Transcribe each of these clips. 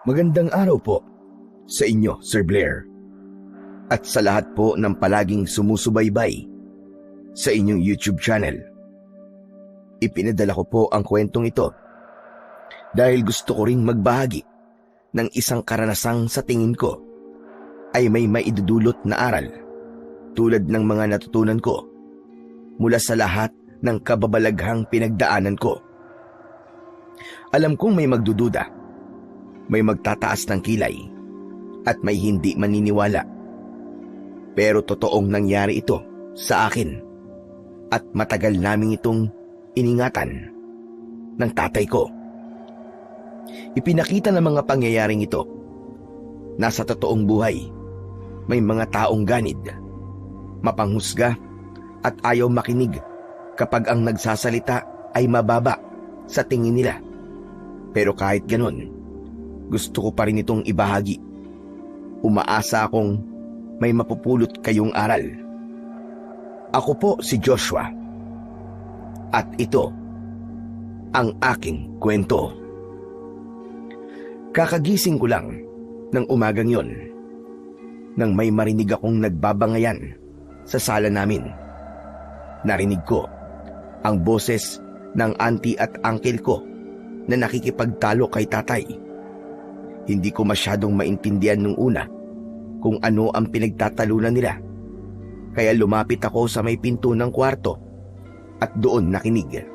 Magandang araw po sa inyo, Sir Blair. At sa lahat po ng palaging sumusubaybay sa inyong YouTube channel. Ipinadala ko po ang kwentong ito dahil gusto ko ring magbahagi ng isang karanasang sa tingin ko ay may maidudulot na aral tulad ng mga natutunan ko mula sa lahat ng kababalaghang pinagdaanan ko. Alam kong may magdududa, may magtataas ng kilay, at may hindi maniniwala. Pero totoong nangyari ito sa akin at matagal naming itong iningatan ng tatay ko. Ipinakita ng mga pangyayaring ito na sa totoong buhay may mga taong ganid, mapanghusga at ayaw makinig kapag ang nagsasalita ay mababa sa tingin nila. Pero kahit ganon, gusto ko pa rin itong ibahagi. Umaasa akong may mapupulot kayong aral. Ako po si Joshua. At ito ang aking kwento. Kakagising ko lang ng umagang yon nang may marinig akong nagbabangayan sa sala namin. Narinig ko ang boses ng auntie at uncle ko na nakikipagtalo kay tatay. Hindi ko masyadong maintindihan nung una kung ano ang pinagtatalunan nila. Kaya lumapit ako sa may pinto ng kwarto at doon nakinig.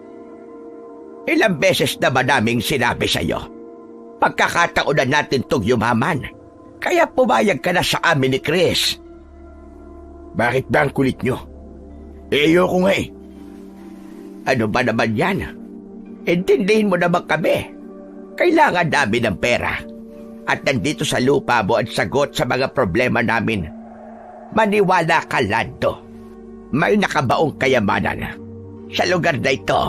Ilang beses na ba naming sinabi sa'yo? Pagkakataon na natin itong yumaman. Kaya pumayag ka na sa amin ni Chris. Bakit ba ang kulit nyo? Ayoko nga eh. Ano ba naman yan? Intindihin mo naman kami. Kailangan namin ng pera. At nandito sa lupa mo ang sagot sa mga problema namin. Maniwala ka, Lando. May nakabaong kayamanan sa lugar na ito.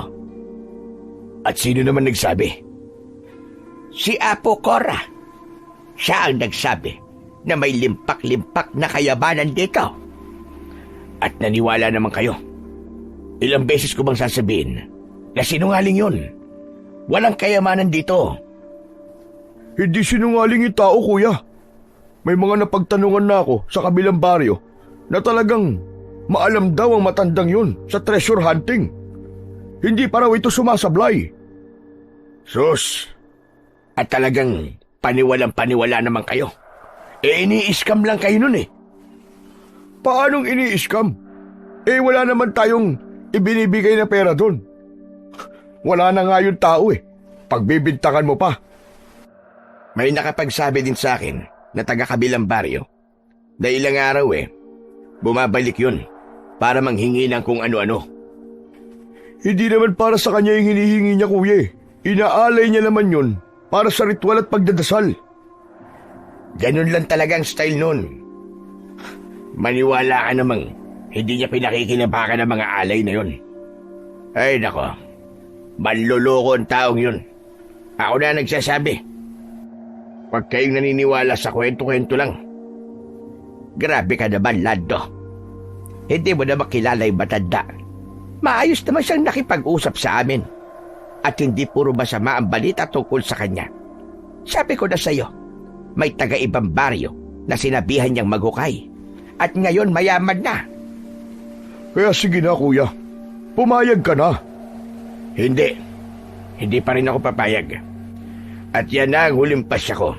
At sino naman nagsabi? Si Apo Cora. Siya ang nagsabi na may limpak-limpak na kayamanan dito. At naniwala naman kayo. Ilang beses ko bang sasabihin na sinungaling yun? Walang kayamanan dito. Hindi sinungaling yung tao, kuya. May mga napagtanungan na ako sa kabilang baryo na talagang maalam daw ang matandang yun sa treasure hunting. Hindi pa raw ito sumasablay. Sus! At talagang paniwalang-paniwala naman kayo. Ini-scam lang kayo nun eh. Paanong ini-scam? Wala naman tayong ibinibigay na pera doon. Wala na nga yung tao eh. Pagbibintangan mo pa. May nakapagsabi din sa akin na taga-kabilang baryo na ilang araw bumabalik yun para manghingi ng kung ano-ano. Hindi naman para sa kanya yung hinihingi niya, kuya eh. Inaalay niya naman yun para sa ritual at pagdadasal. Ganun lang talaga ang style nun. Maniwala ka namang hindi niya pinakikinabakan ng mga alay na yun. Ay nako, manloloko ang taong yun. Ako na nagsasabi. Huwag kayong naniniwala sa kwento-kwento lang. Grabe ka naman, Lando. Hindi mo na makilala yung matanda. Maayos naman siyang nakipag-usap sa amin. At hindi puro masama ang balita tungkol sa kanya. Sabi ko na sa'yo, may taga-ibang baryo na sinabihan niyang maghukay. At ngayon mayaman na. Kaya sige na, kuya. Pumayag ka na. Hindi. Hindi pa rin ako papayag. At yan na ang huling pasya ko.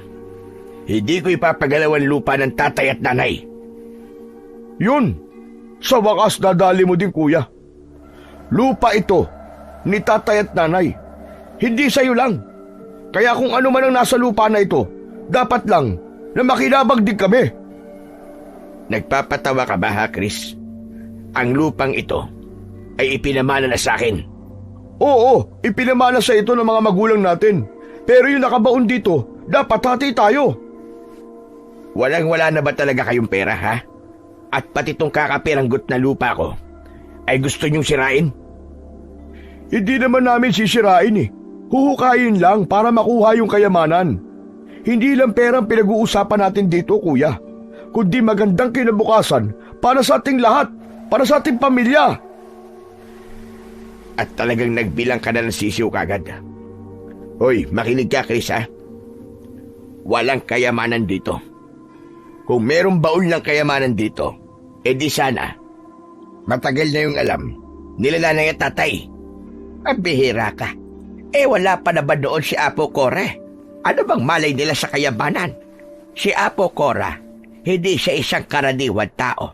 Hindi ko ipapagalawan lupa ng tatay at nanay. Yun! Sa wakas dadali mo din, kuya. Lupa ito ni tatay at nanay. Hindi sa'yo lang. Kaya kung ano man ang nasa lupa na ito, dapat lang na makinabang din kami. Nagpapatawa ka ba ha, Chris? Ang lupang ito ay ipinamana na sa akin. Oo, ipinamana sa ito ng mga magulang natin. Pero yung nakabaon dito, dapat hati tayo. Walang-wala na ba talaga kayong pera, ha? At pati tong kakapiranggot na lupa ko, ay gusto niyong sirain? Hindi naman namin sisirain eh. Huhukayin lang para makuha yung kayamanan. Hindi lang perang pinag-uusapan natin dito, kuya. Kundi magandang kinabukasan para sa ating lahat, para sa ating pamilya. At talagang nagbilang ka na ng sisiw kagad. Hoy, makinig ka, Chris, ha? walang kayamanan dito. Kung merong baon ng kayamanan dito, edi sana, matagal na yung alam, nilala na yung tatay. Mabihira ka. Wala pa na ba doon si Apo Kore? Ano bang malay nila sa kayamanan? Si Apo Kora, hindi siya isang karaniwan tao.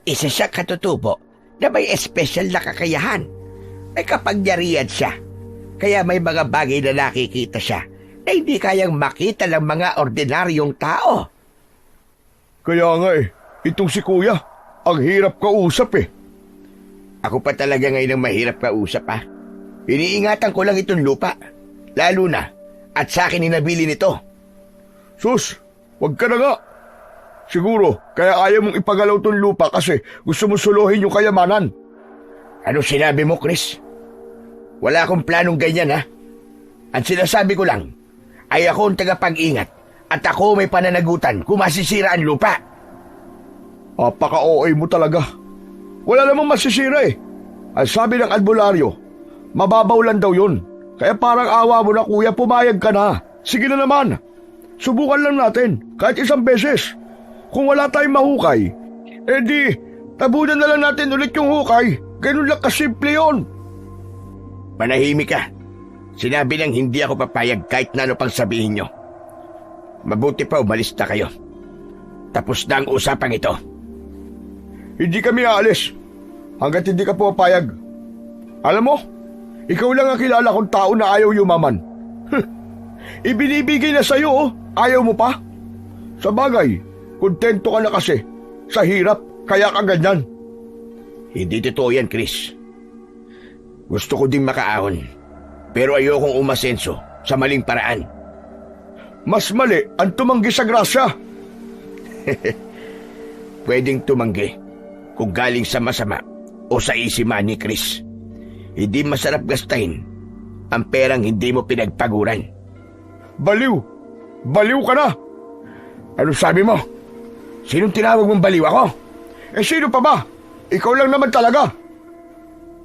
Isa siya katutubo na may espesyal na kakayahan. May kapangyarihan siya. Kaya may mga bagay na nakikita siya na hindi kayang makita ng mga ordinaryong tao. Kaya nga itong si Kuya, ang hirap kausap Ako pa talaga ngayon ang mahirap kausap Iniingatan ko lang itong lupa. Lalo na, at sa akin inabili nito. Sus, wag ka na nga. Siguro, kaya ayaw mong ipagalaw tong lupa kasi gusto mo suluhin yung kayamanan. Ano sinabi mo, Chris? Wala akong planong ganyan, Ang sinasabi ko lang, ay ako ang tagapag-ingat at ako may pananagutan kung masisira ang lupa. Apaka-OA mo talaga. Wala namang masisira Ang sabi ng albularyo, mababaw lang daw yun. Kaya parang awa mo na kuya, pumayag ka na. Sige na naman. Subukan lang natin, kahit isang beses. Kung wala tayong mahukay, edi, tabunan na lang natin ulit yung hukay. Ganun lang kasimple yun. Manahimik ka. Sinabi lang hindi ako papayag kahit na ano pang sabihin nyo. Mabuti pa umalis na kayo. Tapos na ang usapang ito. Hindi kami aalis hanggat hindi ka papayag. Alam mo, ikaw lang ang kilala kong tao na ayaw yumaman. Ibinibigay na sa'yo, ayaw mo pa? Sa bagay, kontento ka na kasi. Sa hirap, kaya ka ganyan. Hindi totoo yan, Chris. Gusto ko ding makaahon, pero ayokong umasenso sa maling paraan. Mas mali ang tumanggi sa grasya. Pwedeng tumanggi kung galing sa masama o sa easy money, Chris. Hindi masarap gastahin ang perang hindi mo pinagpaguran. Baliw! Baliw ka na! Ano sabi mo? Sinong tinawag mong baliw ako? Sino pa ba? Ikaw lang naman talaga.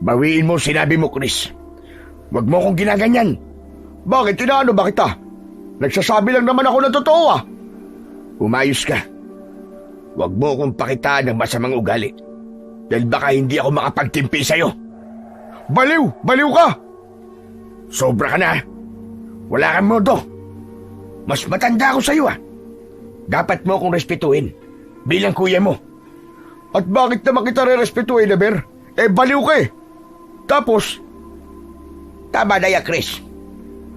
Bawiin mo sinabi mo, Chris. Huwag mo akong ginaganyan. Bakit? Inaano ba kita? Nagsasabi lang naman ako ng totoo Umayos ka. Huwag mo akong pakitaan ng masamang ugali. Dahil baka hindi ako makapagtimpi sa'yo. Baliw! Baliw ka! Sobra ka na. Wala kang modo. Mas matanda ako sa'yo Dapat mo akong respetuhin bilang kuya mo. At bakit naman kita re-respetuhin, Ber? Baliw ka Tapos, tama na yan, Chris.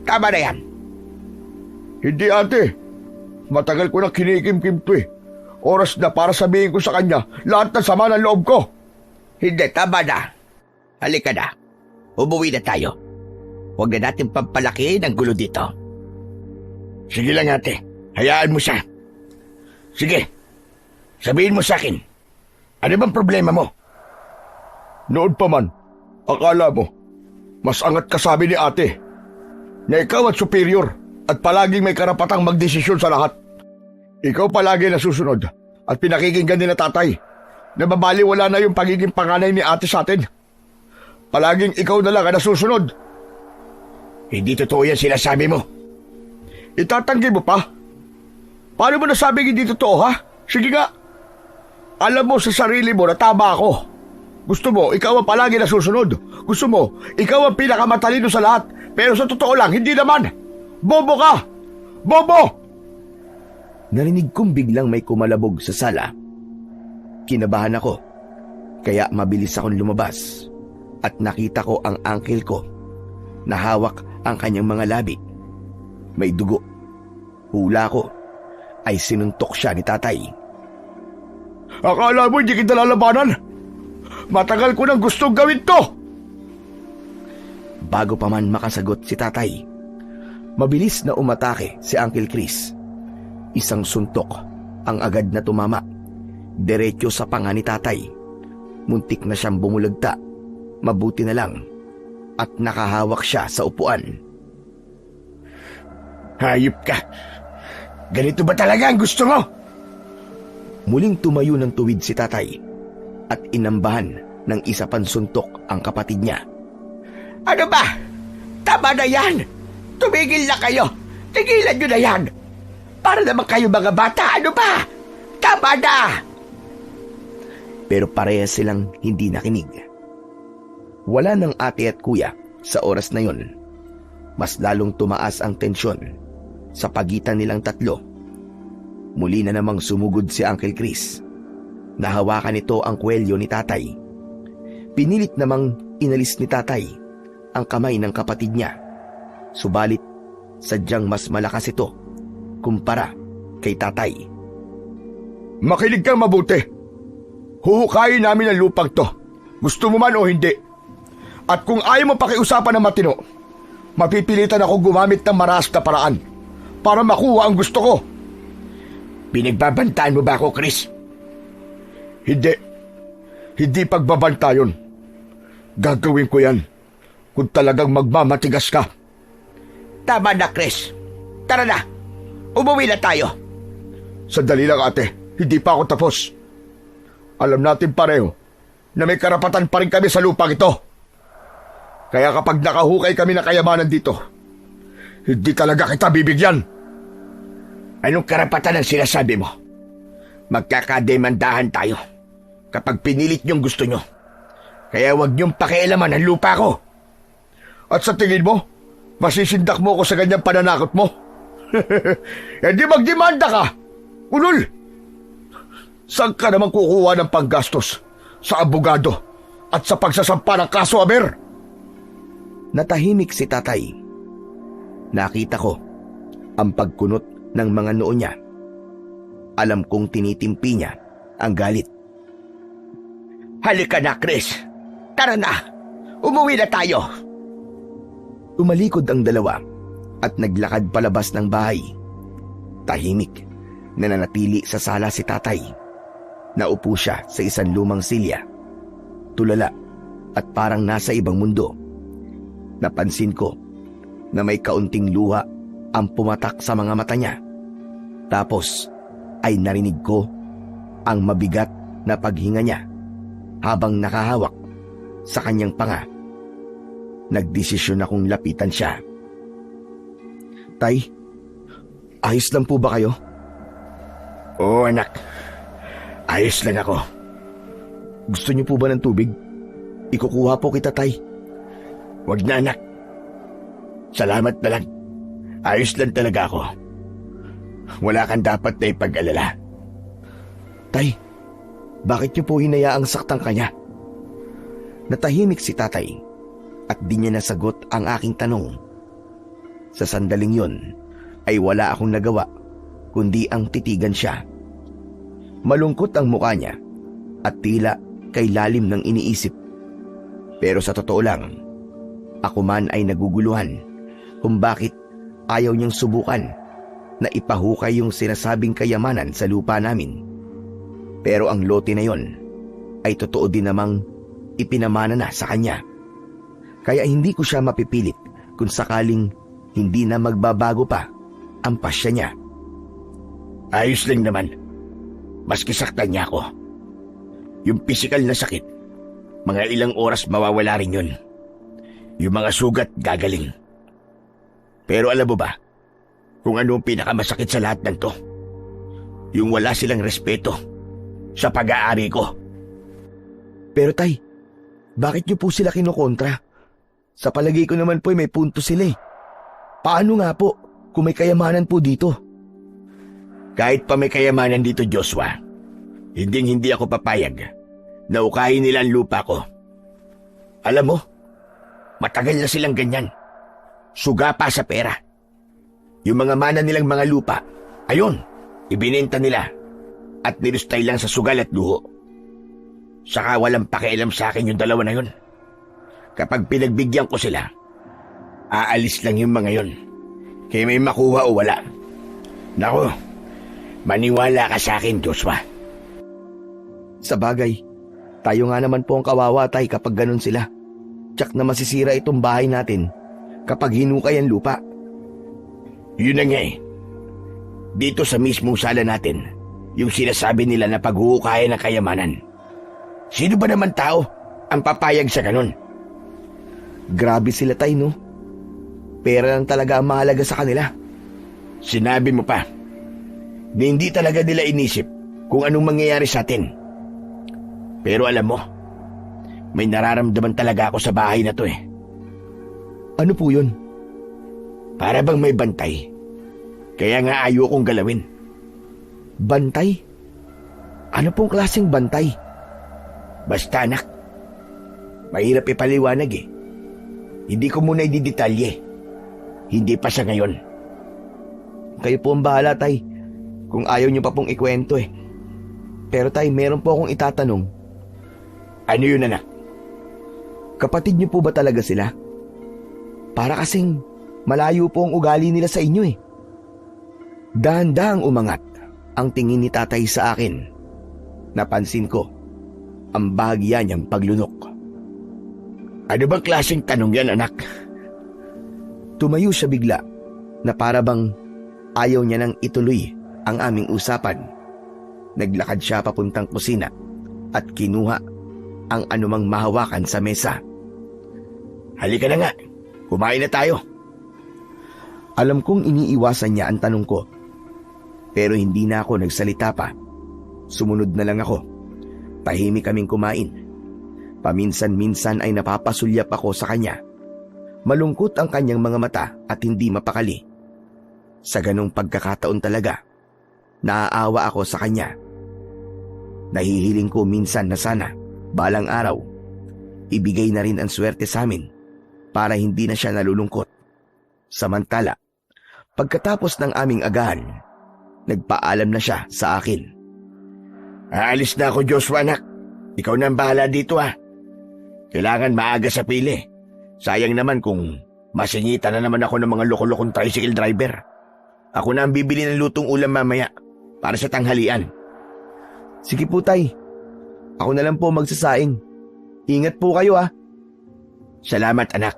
Tama na yan. Hindi ate. Matagal ko na kinikim-kim to Oras na para sabihin ko sa kanya lahat ng sama ng loob ko. Hindi, tama na. Halika na. Umuwi na tayo. Huwag na natin pampalaki ng gulo dito. Sige lang ate. Hayaan mo siya. Sige. Sabihin mo sa akin. Ano bang problema mo? Noon pa man, akala mo, mas angat ka sabi ni ate na ikaw at superior at palaging may karapatang magdesisyon sa lahat. Ikaw palagi nasusunod at pinakikinggan din na tatay. Nababaliwala na yung pagiging panganay ni ate sa atin. Palaging ikaw na lang ang nasusunod. Hindi totoo yan sinasabi mo. Itatanggi mo pa? Paano mo nasabing hindi totoo, Sige nga. Alam mo sa sarili mo na tama ako. Gusto mo, ikaw ang palagi nasusunod. Gusto mo, ikaw ang pinakamatalino sa lahat. Pero sa totoo lang, hindi naman. Bobo ka! Bobo! Narinig kong biglang may kumalabog sa sala. Kinabahan ako, kaya mabilis akong lumabas at nakita ko ang uncle ko. Nahawak ang kanyang mga labi. May dugo. Hula ko ay sinuntok siya ni tatay. Akala mo hindi kita lalabanan? Matagal ko nang gustong gawin to! Bago pa man makasagot si tatay, mabilis na umatake si Uncle Chris. Isang suntok ang agad na tumama, diretso sa panga ni tatay. Muntik na siyang bumulagta, mabuti na lang at nakahawak siya sa upuan. Hayop ka! Ganito ba talaga ang gusto mo? Muling tumayo ng tuwid si tatay at inambahan ng isa pang suntok ang kapatid niya. Ano ba? Tama na yan! Tumigil na kayo! Tigilan nyo na yan! Para naman kayo mga bata, ano ba? Tama na! Pero parehas silang hindi nakinig. Wala ng ate at kuya sa oras na yon. Mas lalong tumaas ang tensyon sa pagitan nilang tatlo. Muli na namang sumugod si Uncle Chris. Nahawakan nito ang kwelyo ni tatay. Pinilit namang inalis ni tatay ang kamay ng kapatid niya. Subalit, sadyang mas malakas ito kumpara kay tatay. Makinig kang mabuti. Huhukayin namin ang lupang to. Gusto mo man o hindi. At kung ayaw mo pakiusapan ng matino, mapipilitan ako gumamit ng maras na paraan para makuha ang gusto ko. Pinagbabantaan mo ba ako, Chris? Hindi. Hindi pagbabanta yun. Gagawin ko yan kung talagang magmamatigas ka. Tama na, Chris. Tara na. Umuwi na tayo. Sandali lang, ate. Hindi pa ako tapos. Alam natin pareho na may karapatan pa rin kami sa lupang ito. Kaya kapag nakahukay kami ng kayamanan dito, hindi talaga kita bibigyan. Anong karapatan ang sinasabi mo? Magkakademandahan tayo kapag pinilit niyong gusto niyo. Kaya huwag niyong pakialaman ang lupa ko. At sa tingin mo, masisindak mo ako sa ganyang pananakot mo? Hindi magdemanda ka! Ulol! Saan ka naman kukuha ng panggastos sa abogado at sa pagsasampa ng kaso, Aber? Natahimik si tatay. Nakita ko ang pagkunot ng mga noo niya. Alam kong tinitimpi niya ang galit. Halika na, Chris. Tara na. Umuwi na tayo. Umalikod ang dalawa at naglakad palabas ng bahay. Tahimik, nananatili sa sala si tatay. Naupo siya sa isang lumang silya. Tulala at parang nasa ibang mundo. Napansin ko na may kaunting luha ang pumatak sa mga mata niya. Tapos ay narinig ko ang mabigat na paghinga niya habang nakahawak sa kanyang panga. Nagdesisyon akong lapitan siya. Tay, ayos lang po ba kayo? Oo, anak. Ayos lang ako. Gusto niyo po ba ng tubig? Ikukuha po kita, tay. Wag na, anak. Salamat na lang. Ayos lang talaga ako. Wala kang dapat na ipag-alala. Tay, bakit niyo po hinayaang saktan kanya? Natahimik si tatay at di niya nasagot ang aking tanong. Sa sandaling yon ay wala akong nagawa kundi ang titigan siya. Malungkot ang mukha niya at tila kay lalim ng iniisip. Pero sa totoo lang, ako man ay naguguluhan kung bakit ayaw niyang subukan na ipahukay yung sinasabing kayamanan sa lupa namin. Pero ang lote na yon ay totoo din namang ipinamana na sa kanya. Kaya hindi ko siya mapipilit kung sakaling hindi na magbabago pa ang pasya niya. Ayos lang naman. Maski saktan niya ako. Yung pisikal na sakit, mga ilang oras mawawala rin yun. Yung mga sugat gagaling. Pero alam mo ba, kung ano ang pinakamasakit sa lahat ng to? Yung wala silang respeto sa pag-aari ko. Pero tay, bakit niyo po sila kinukontra? Sa palagay ko naman po may punto sila eh. Paano nga po kung may kayamanan po dito? Kahit pa may kayamanan dito, Joshua, hindi ako papayag na ukahin nila ang lupa ko. Alam mo, matagal na silang ganyan. Suga pa sa pera. Yung mga mana nilang mga lupa, ayun, ibinenta nila at nilustay lang sa sugal at luho. Saka walang pakialam sa akin yung dalawa na yun. Kapag pinagbigyan ko sila, aalis lang yung mga yun. Kaya may makuha o wala. Naku, maniwala ka sa akin, Joshua. Sa bagay, tayo nga naman po ang kawawa tay kapag ganun sila. Tsak na masisira itong bahay natin kapag hinukay ang lupa. Yun na nga eh. Dito sa mismong sala natin, yung sinasabi nila na paghuhukayan ng kayamanan. Sino ba naman tao ang papayag sa ganun? Grabe sila tay, no? Pera lang talaga ang mahalaga sa kanila. Sinabi mo pa, na hindi talaga nila inisip kung anong mangyayari sa atin. Pero alam mo, may nararamdaman talaga ako sa bahay na to eh. Ano po yun? Para bang may bantay. Kaya nga ayaw kong galawin. Bantay? Ano pong klaseng bantay? Basta anak, mahirap ipaliwanag eh. Hindi ko muna ididetalye. Hindi pa sa ngayon. Kayo po ang bahala, tay. Kung ayaw niyo pa pong ikwento eh. Pero tay, meron po akong itatanong. Ano yun anak? Kapatid niyo po ba talaga sila? Para kasing malayo po ang ugali nila sa inyo eh. Dahan-dahang umangat ang tingin ni tatay sa akin. Napansin ko ang bahagya niyang paglunok. Ano bang klaseng tanong yan anak? Tumayo siya bigla na para bang ayaw niya nang ituloy ang aming usapan. Naglakad siya papuntang kusina at kinuha ang anumang mahawakan sa mesa. Halika na nga, kumain na tayo. Alam kong iniiwasan niya ang tanong ko. Pero hindi na ako nagsalita pa. Sumunod na lang ako. Tahimik kaming kumain. Paminsan-minsan ay napapasulyap ako sa kanya. Malungkot ang kanyang mga mata at hindi mapakali. Sa ganong pagkakataon talaga, naaawa ako sa kanya. Nahihiling ko minsan na sana, balang araw, ibigay na rin ang swerte sa amin para hindi na siya nalulungkot. Samantala, pagkatapos ng aming agahan, nagpaalam na siya sa akin. Aalis na ako, Joshua anak. Ikaw na ang bahala dito ha. Kailangan maaga sa pili. Sayang naman kung masingitan na naman ako ng mga loko-lokong tricycle driver. Ako na ang bibili ng lutong ulam mamaya para sa tanghalian. Sige po tay. Ako na lang po magsasaing. Ingat po kayo ha. Salamat anak.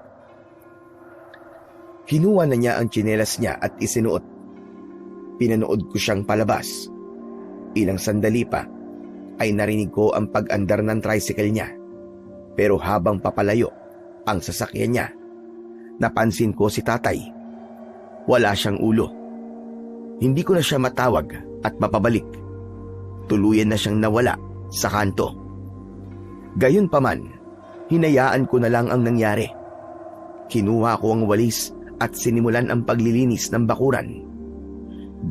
Kinuha na niya ang tsinelas niya at isinuot. Pinanood ko siyang palabas. Ilang sandali pa ay narinig ko ang pag-andar ng tricycle niya. Pero habang papalayo ang sasakyan niya, napansin ko si tatay. Wala siyang ulo. Hindi ko na siya matawag at mapabalik. Tuluyan na siyang nawala sa kanto. Gayunpaman, hinayaan ko na lang ang nangyari. Kinuha ko ang walis at sinimulan ang paglilinis ng bakuran.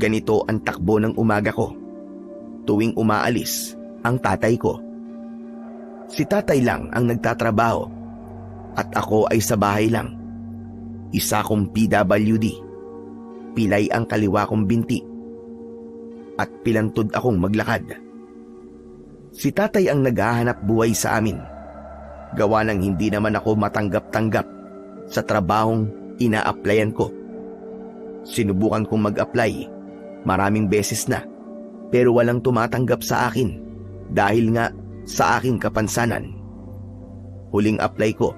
Ganito ang takbo ng umaga ko. Tuwing umaalis ang tatay ko. Si tatay lang ang nagtatrabaho at ako ay sa bahay lang. Isa kong PWD. Pilay ang kaliwa kong binti at pilantod akong maglakad. Si tatay ang naghahanap buhay sa amin. Gawa ng hindi naman ako matanggap-tanggap sa trabahong ina-applyan ko. Sinubukan kong mag-apply maraming beses na pero walang tumatanggap sa akin dahil nga sa aking kapansanan. Huling apply ko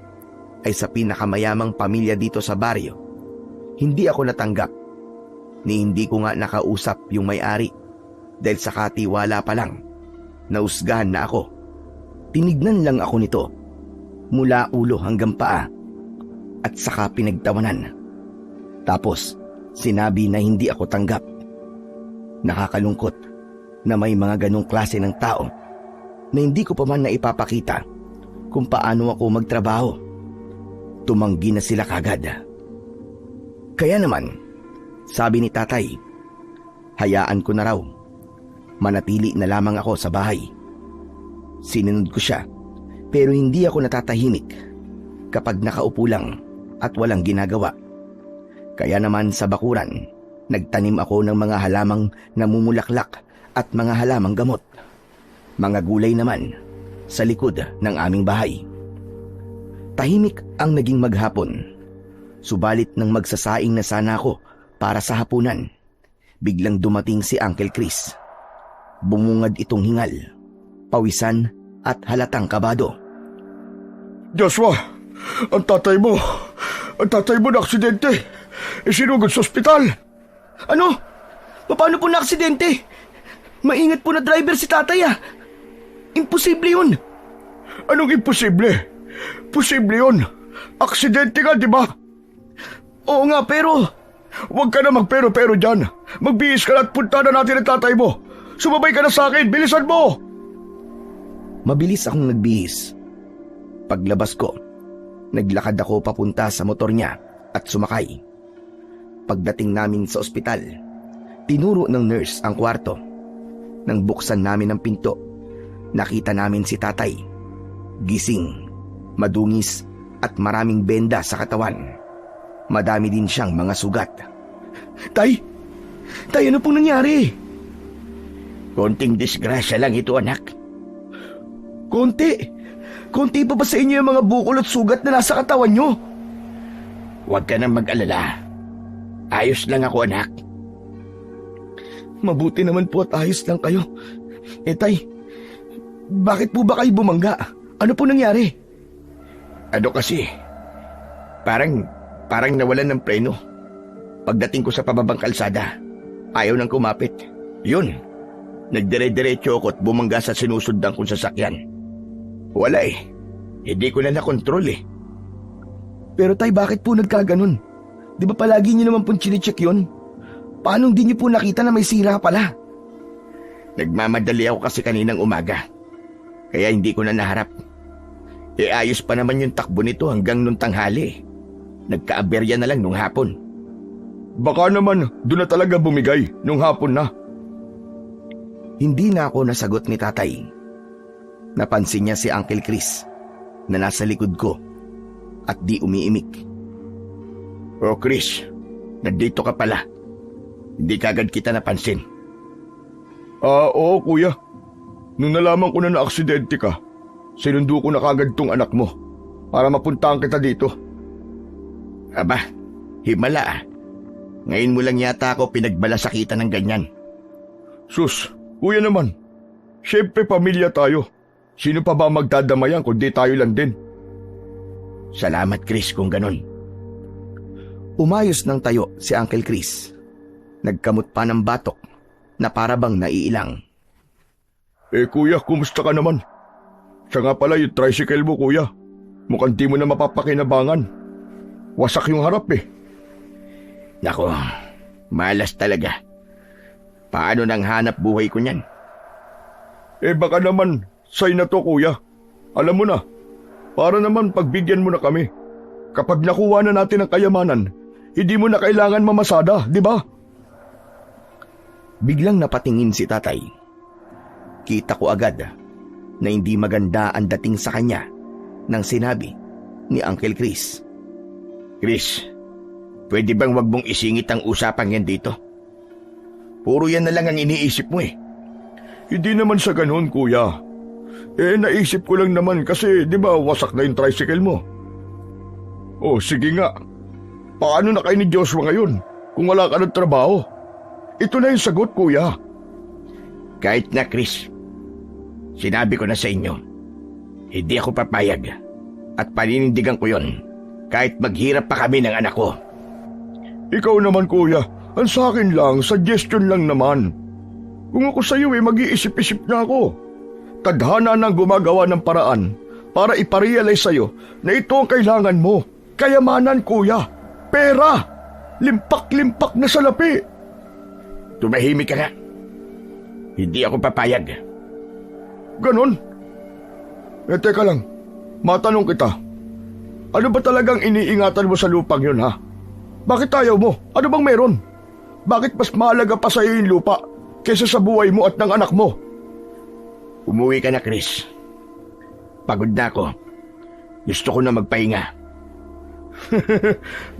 ay sa pinakamayamang pamilya dito sa baryo. Hindi ako natanggap ni hindi ko nga nakausap yung may-ari dahil sa katiwala pa lang nausgahan na ako. Tinignan lang ako nito mula ulo hanggang paa at saka pinagtawanan. Tapos sinabi na hindi ako tanggap. Nakakalungkot na may mga ganong klase ng tao na hindi ko pa man naipapakita kung paano ako magtrabaho. Tumanggi na sila kagad. Kaya naman, sabi ni tatay, hayaan ko na raw. Manatili na lamang ako sa bahay. Sinunod ko siya pero hindi ako natatahimik kapag nakaupo lang at walang ginagawa. Kaya naman sa bakuran, nagtanim ako ng mga halamang namumulaklak at mga halamang gamot. Mga gulay naman sa likod ng aming bahay. Tahimik ang naging maghapon. Subalit nang magsasaing na sana ako para sa hapunan, biglang dumating si Uncle Chris. Bumungad itong hingal, pawisan at halatang kabado. Joshua, ang tatay mo na aksidente. Isinugod sa ospital. Ano? Paano po na aksidente? Maingat po na driver si tatay ah. Imposible yun. Anong imposible? Posible yun. Aksidente nga, di ba? Oo nga, pero... Huwag ka na magpero-pero dyan. Magbihis ka na at punta na natin ang tatay mo. Sumabay ka na sa akin, bilisan mo! Mabilis akong nagbihis. Paglabas ko, naglakad ako papunta sa motor niya at sumakay. Pagdating namin sa ospital, tinuro ng nurse ang kwarto. Nang buksan namin ang pinto, nakita namin si tatay. Gising, madungis at maraming benda sa katawan. Madami din siyang mga sugat. Tay! Tay, ano pong nangyari? Konting disgrasya lang ito, anak. Konti? Konti pa ba sa inyo yung mga bukol at sugat na nasa katawan nyo? Huwag ka nang mag-alala. Ayos lang ako, anak. Mabuti naman po at ayos lang kayo. Tay, bakit po ba kayo bumangga? Ano po nangyari? Ano kasi? Parang nawalan ng preno. Pagdating ko sa pababang kalsada, ayaw nang kumapit. Yun, nagdire-diretso ako at bumangga sa sinusundan kong sasakyan. Wala eh. Hindi ko na nakontrol eh. Pero tay, bakit po nagkaganon? Di ba palagi niyo naman pong chinecheck yun? Paano hindi niyo po nakita na may sira pala? Nagmamadali ako kasi kaninang umaga. Kaya hindi ko na naharap. Ayos pa naman yung takbo nito hanggang nung tanghali. Nagkaaberya na lang nung hapon. Baka naman doon na talaga bumigay nung hapon na. Hindi na ako nasagot ni tatay. Napansin niya si Uncle Chris na nasa likod ko at di umiimik. Oh Chris, nandito ka pala. Hindi kagad kita napansin. Oo kuya. Nung nalaman ko na na-aksidente ka, sinundo ko na kagad tong anak mo para mapuntahan kita dito. Aba, himala ah. Ngayon mo lang yata ako pinagbalasakitan ng ganyan. Sus, kuya naman. Siyempre pamilya tayo. Sino pa ba magdadamayan kundi tayo lang din? Salamat Chris kung ganon. Umayos ng tayo si Uncle Chris. Nagkamot pa ng batok na parabang naiilang. Kuya, kumusta ka naman? Siya nga pala yung tricycle mo kuya. Mukhang di mo na mapapakinabangan. Wasak yung harap eh. Nako, malas talaga. Paano nang hanap buhay ko niyan? Baka naman, say na to kuya. Alam mo na, para naman pagbigyan mo na kami. Kapag nakuha na natin ang kayamanan, hindi mo na kailangan mamasada, di ba? Biglang napatingin si tatay. Kita ko agad na hindi maganda ang dating sa kanya nang sinabi ni Uncle Chris. Chris, pwede bang wag mong isingit ang usapang yan dito? Puro yan na lang ang iniisip mo eh. Hindi naman sa ganun, kuya. Naisip ko lang naman kasi, di ba, wasak na yung tricycle mo. Oh, sige nga. Paano na kayo ni Joshua ngayon kung wala ka ng trabaho? Ito na yung sagot, kuya. Kahit na, Chris. Sinabi ko na sa inyo, hindi ako papayag at paninindigan ko yon kahit maghirap pa kami ng anak ko. Ikaw naman, kuya. Ang sa akin lang, suggestion lang naman. Kung ako sa iyo mag-iisip-isip na ako. Tadhana nang gumagawa ng paraan para iparealize sa iyo na ito ang kailangan mo. Kayamanan, kuya. Pera. Limpak-limpak na salapi. Tumahimik ka nga. Hindi ako papayag. Ganon? Teka lang. Matanong kita. Ano ba talagang iniingatan mo sa lupang yun, ha? Bakit ayaw mo? Ano bang meron? Bakit mas mahalaga pa sa iyo yung lupa kaysa sa buhay mo at ng anak mo? Umuwi ka na, Chris. Pagod na ako. Gusto ko na magpahinga.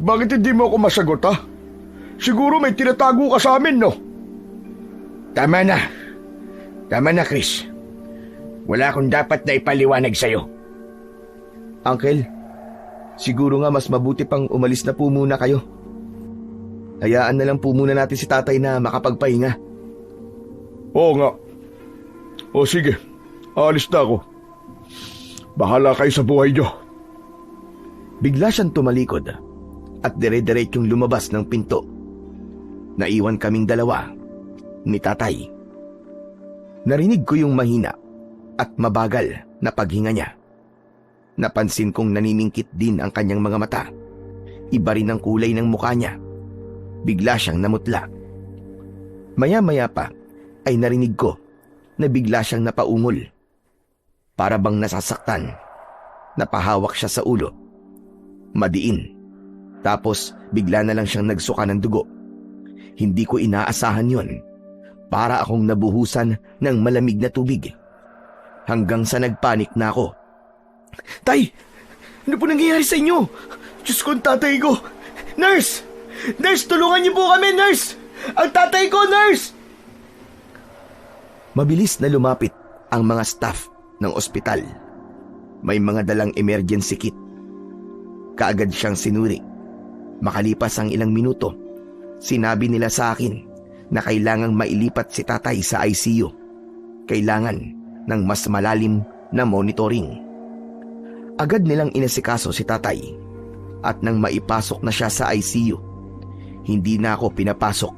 Bakit hindi mo ako masagot, ha? Siguro may tinatago ka sa amin, no? Tama na. Tama na, Chris. Wala akong dapat na ipaliwanag sa'yo. Uncle, siguro nga mas mabuti pang umalis na po muna kayo. Hayaan na lang po muna natin si tatay na makapagpahinga. Oo nga. O sige, alis na ako. Bahala kayo sa buhay niyo. Bigla siyang tumalikod at dire-diretsyong lumabas ng pinto. Naiwan kaming dalawa ni tatay. Narinig ko yung mahina at mabagal na paghinga niya. Napansin kong naniningkit din ang kanyang mga mata. Iba rin ang kulay ng mukha niya. Bigla siyang namutla. Maya-maya pa ay narinig ko na bigla siyang napaungol. Para bang nasasaktan. Napahawak siya sa ulo. Madiin. Tapos bigla na lang siyang nagsuka ng dugo. Hindi ko inaasahan yon. Para akong nabuhusan ng malamig na tubig. Hanggang sa nagpanik na ako. Tay! Ano po nangyayari sa inyo? Diyos ko, ang tatay ko! Nurse! Nurse, tulungan niyo po kami, nurse! Ang tatay ko, nurse! Mabilis na lumapit ang mga staff ng ospital. May mga dalang emergency kit. Kaagad siyang sinuri. Makalipas ang ilang minuto, sinabi nila sa akin na kailangang mailipat si tatay sa ICU. Kailangan ng mas malalim na monitoring. Agad nilang inasikaso si tatay at nang maipasok na siya sa ICU, hindi na ako pinapasok.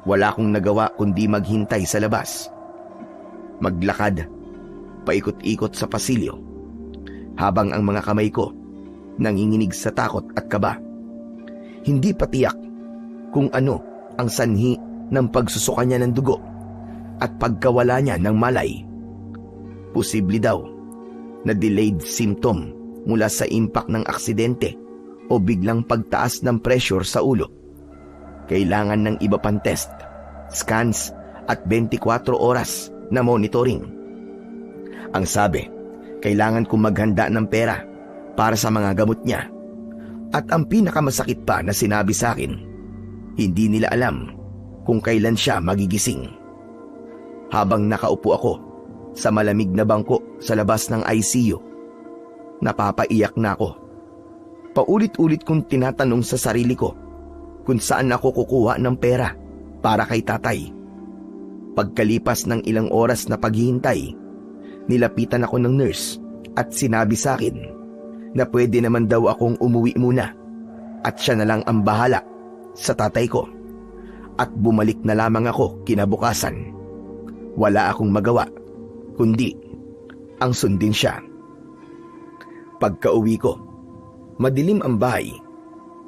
Wala akong nagawa kundi maghintay sa labas. Maglakad, paikot-ikot sa pasilyo, habang ang mga kamay ko nanginginig sa takot at kaba. Hindi pa tiyak kung ano ang sanhi ng pagsusuka niya ng dugo at pagkawala niya ng malay. Posible daw na delayed symptom mula sa impact ng aksidente o biglang pagtaas ng pressure sa ulo. Kailangan ng iba pang test, scans at 24 oras na monitoring. Ang sabi, kailangan kong maghanda ng pera para sa mga gamot niya. At ang pinakamasakit pa na sinabi sa akin, hindi nila alam kung kailan siya magigising. Habang nakaupo ako sa malamig na bangko sa labas ng ICU, napapaiyak na ako. Paulit-ulit kong tinatanong sa sarili ko kung saan ako kukuha ng pera para kay tatay. Pagkalipas ng ilang oras na paghihintay, nilapitan ako ng nurse at sinabi sa akin na pwede naman daw akong umuwi muna at siya na lang ang bahala sa tatay ko. At bumalik na lamang ako kinabukasan. Wala akong magawa kundi ang sundin siya. Pagka-uwi ko, madilim ang bahay.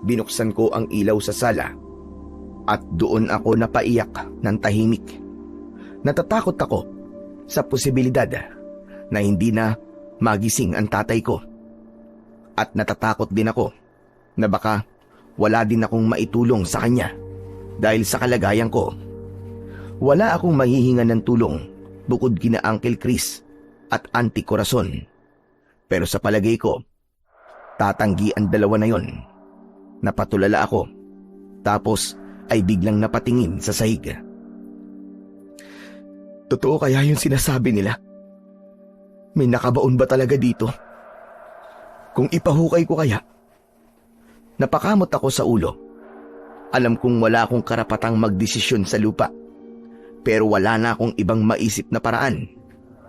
Binuksan ko ang ilaw sa sala at doon ako napaiyak ng tahimik. Natatakot ako sa posibilidad na hindi na magising ang tatay ko. At natatakot din ako na baka wala din akong maitulong sa kanya dahil sa kalagayan ko. Wala akong mahihingan ng tulong bukod kina Uncle Chris at Auntie Corazon. Pero sa palagay ko, tatanggi ang dalawa na yon. Napatulala ako, tapos ay biglang napatingin sa sahig. Totoo kaya yung sinasabi nila? May nakabaon ba talaga dito? Kung ipahukay ko kaya? Napakamot ako sa ulo. Alam kong wala akong karapatang magdesisyon sa lupa. Pero wala na akong ibang maisip na paraan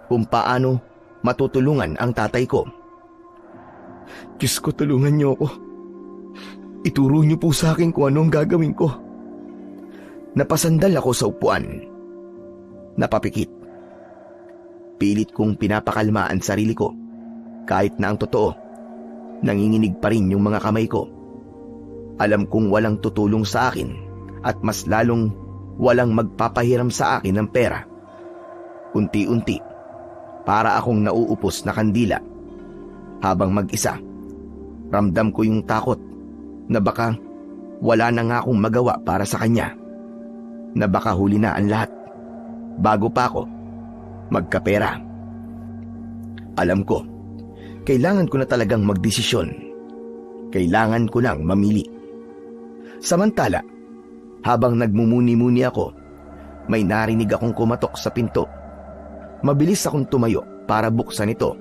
kung paano matutulungan ang tatay ko. Diyos ko, tulungan niyo ako. Ituro niyo po sa akin kung ano ang gagawin ko. Napasandal ako sa upuan. Napapikit. Pilit kong pinapakalma ang sarili ko. Kahit na ang totoo, nanginginig pa rin yung mga kamay ko. Alam kong walang tutulong sa akin at mas lalong walang magpapahiram sa akin ng pera. Unti-unti, para akong nauupos na kandila. Habang mag-isa, ramdam ko yung takot na baka wala na nga akong magawa para sa kanya. Na baka huli na ang lahat bago pa ako magkapera. Alam ko, kailangan ko na talagang magdesisyon. Kailangan ko lang mamili. Samantala, habang nagmumuni-muni ako, may narinig akong kumatok sa pinto. Mabilis akong tumayo para buksan ito.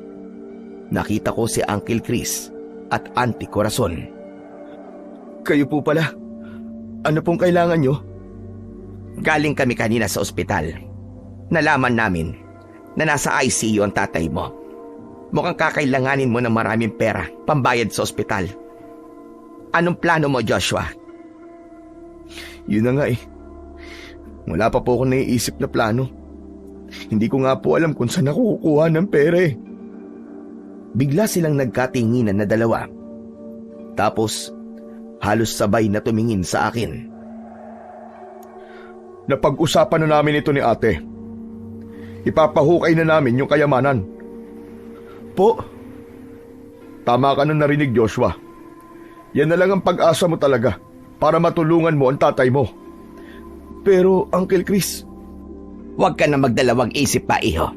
Nakita ko si Uncle Chris at Auntie Corazon. Kayo po pala. Ano pong kailangan nyo? Galing kami kanina sa ospital. Nalaman namin na nasa ICU ang tatay mo. Mukhang kakailanganin mo ng maraming pera pambayad sa ospital. Anong plano mo, Joshua? Yun na nga eh. Wala pa po ako naiisip na plano. Hindi ko nga po alam kung saan ako kukuha ng pera eh. Bigla silang nagkatinginan na dalawa. Tapos, halos sabay na tumingin sa akin. Napag-usapan na namin ito ni ate. Ipapahukay na namin yung kayamanan. Po, Tama ka na narinig, Joshua. Yan na lang ang pag-asa mo talaga para matulungan mo ang tatay mo. pero Uncle Chris, Huwag ka na magdalawang isip pa, iho.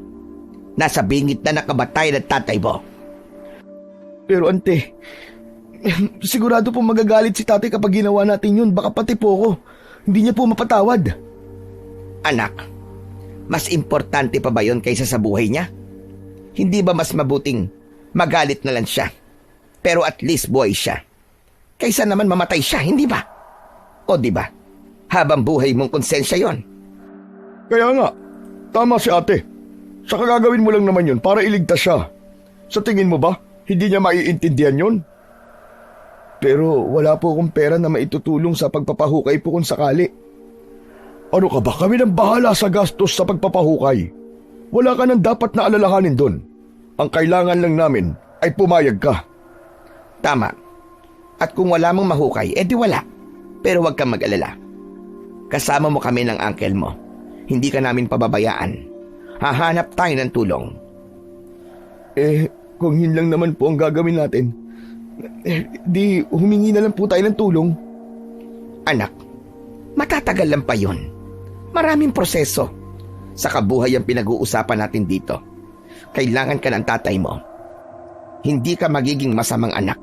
Nasa bingit na nakabatay ng tatay mo. pero ante, sigurado po magagalit si tatay kapag ginawa natin yun. Baka pati po ako. Hindi niya po mapatawad. Anak, mas importante pa ba yon kaysa sa buhay niya? Hindi ba mas mabuting magalit na lang siya, pero at least buhay siya, kaysa naman mamatay siya, hindi ba? O di ba? Habang buhay mong konsensya yon. Kaya nga, tama si ate. Saka gagawin mo lang naman yun para iligtas siya. Sa tingin mo ba, hindi niya maiintindihan yun? Pero wala po akong pera na maitutulong sa pagpapahukay po kung sakali. Ano ka ba? Kami nang bahala sa gastos sa pagpapahukay. Wala ka nang dapat na alalahanin doon. Ang kailangan lang namin ay pumayag ka. Tama. At kung wala mong mahukay, edi wala. Pero huwag kang mag-alala. Kasama mo kami ng uncle mo. Hindi ka namin pababayaan. Hahanap tayo ng tulong. Kung yun lang naman po ang gagawin natin, di humingi na lang po tayo ng tulong. Anak, matatagal lang pa yun. Maraming proseso. Sa kabuhay ang pinag-uusapan natin dito. Kailangan ka ng tatay mo. Hindi ka magiging masamang anak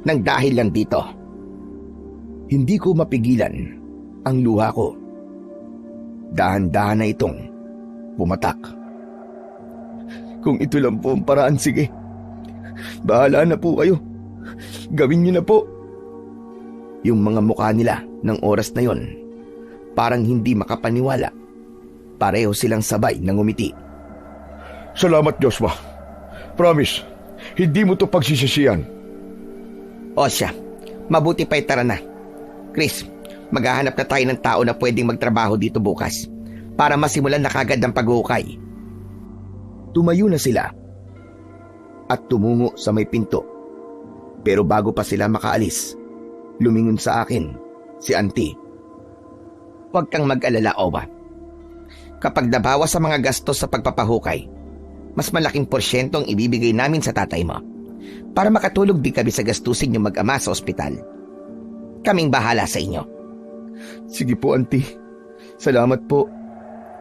nang dahil lang dito. Hindi ko mapigilan ang luha ko. Dahan-dahan na itong pumatak. Kung ito lang po ang paraan, sige. Bahala na po kayo. Gawin niyo na po. Yung mga mukha nila ng oras na yon, parang hindi makapaniwala. Pareho silang sabay ng ngumiti. Salamat, Joshua. Promise, hindi mo to pagsisisihan. O siya, mabuti pa'y tara na. Chris, maghahanap na tayo ng tao na pwedeng magtrabaho dito bukas para masimulan na kagad ang paghuhukay. Tumayo na sila at tumungo sa may pinto. Pero bago pa sila makaalis, lumingon sa akin si Auntie. Huwag kang mag-alala, Owa. Kapag nabawas sa mga gastos sa pagpapahukay, mas malaking porsyento ang ibibigay namin sa tatay mo para makatulog din kami sa gastusin yung mag-ama sa ospital. Kaming bahala sa inyo. Sige po, Auntie. Salamat po.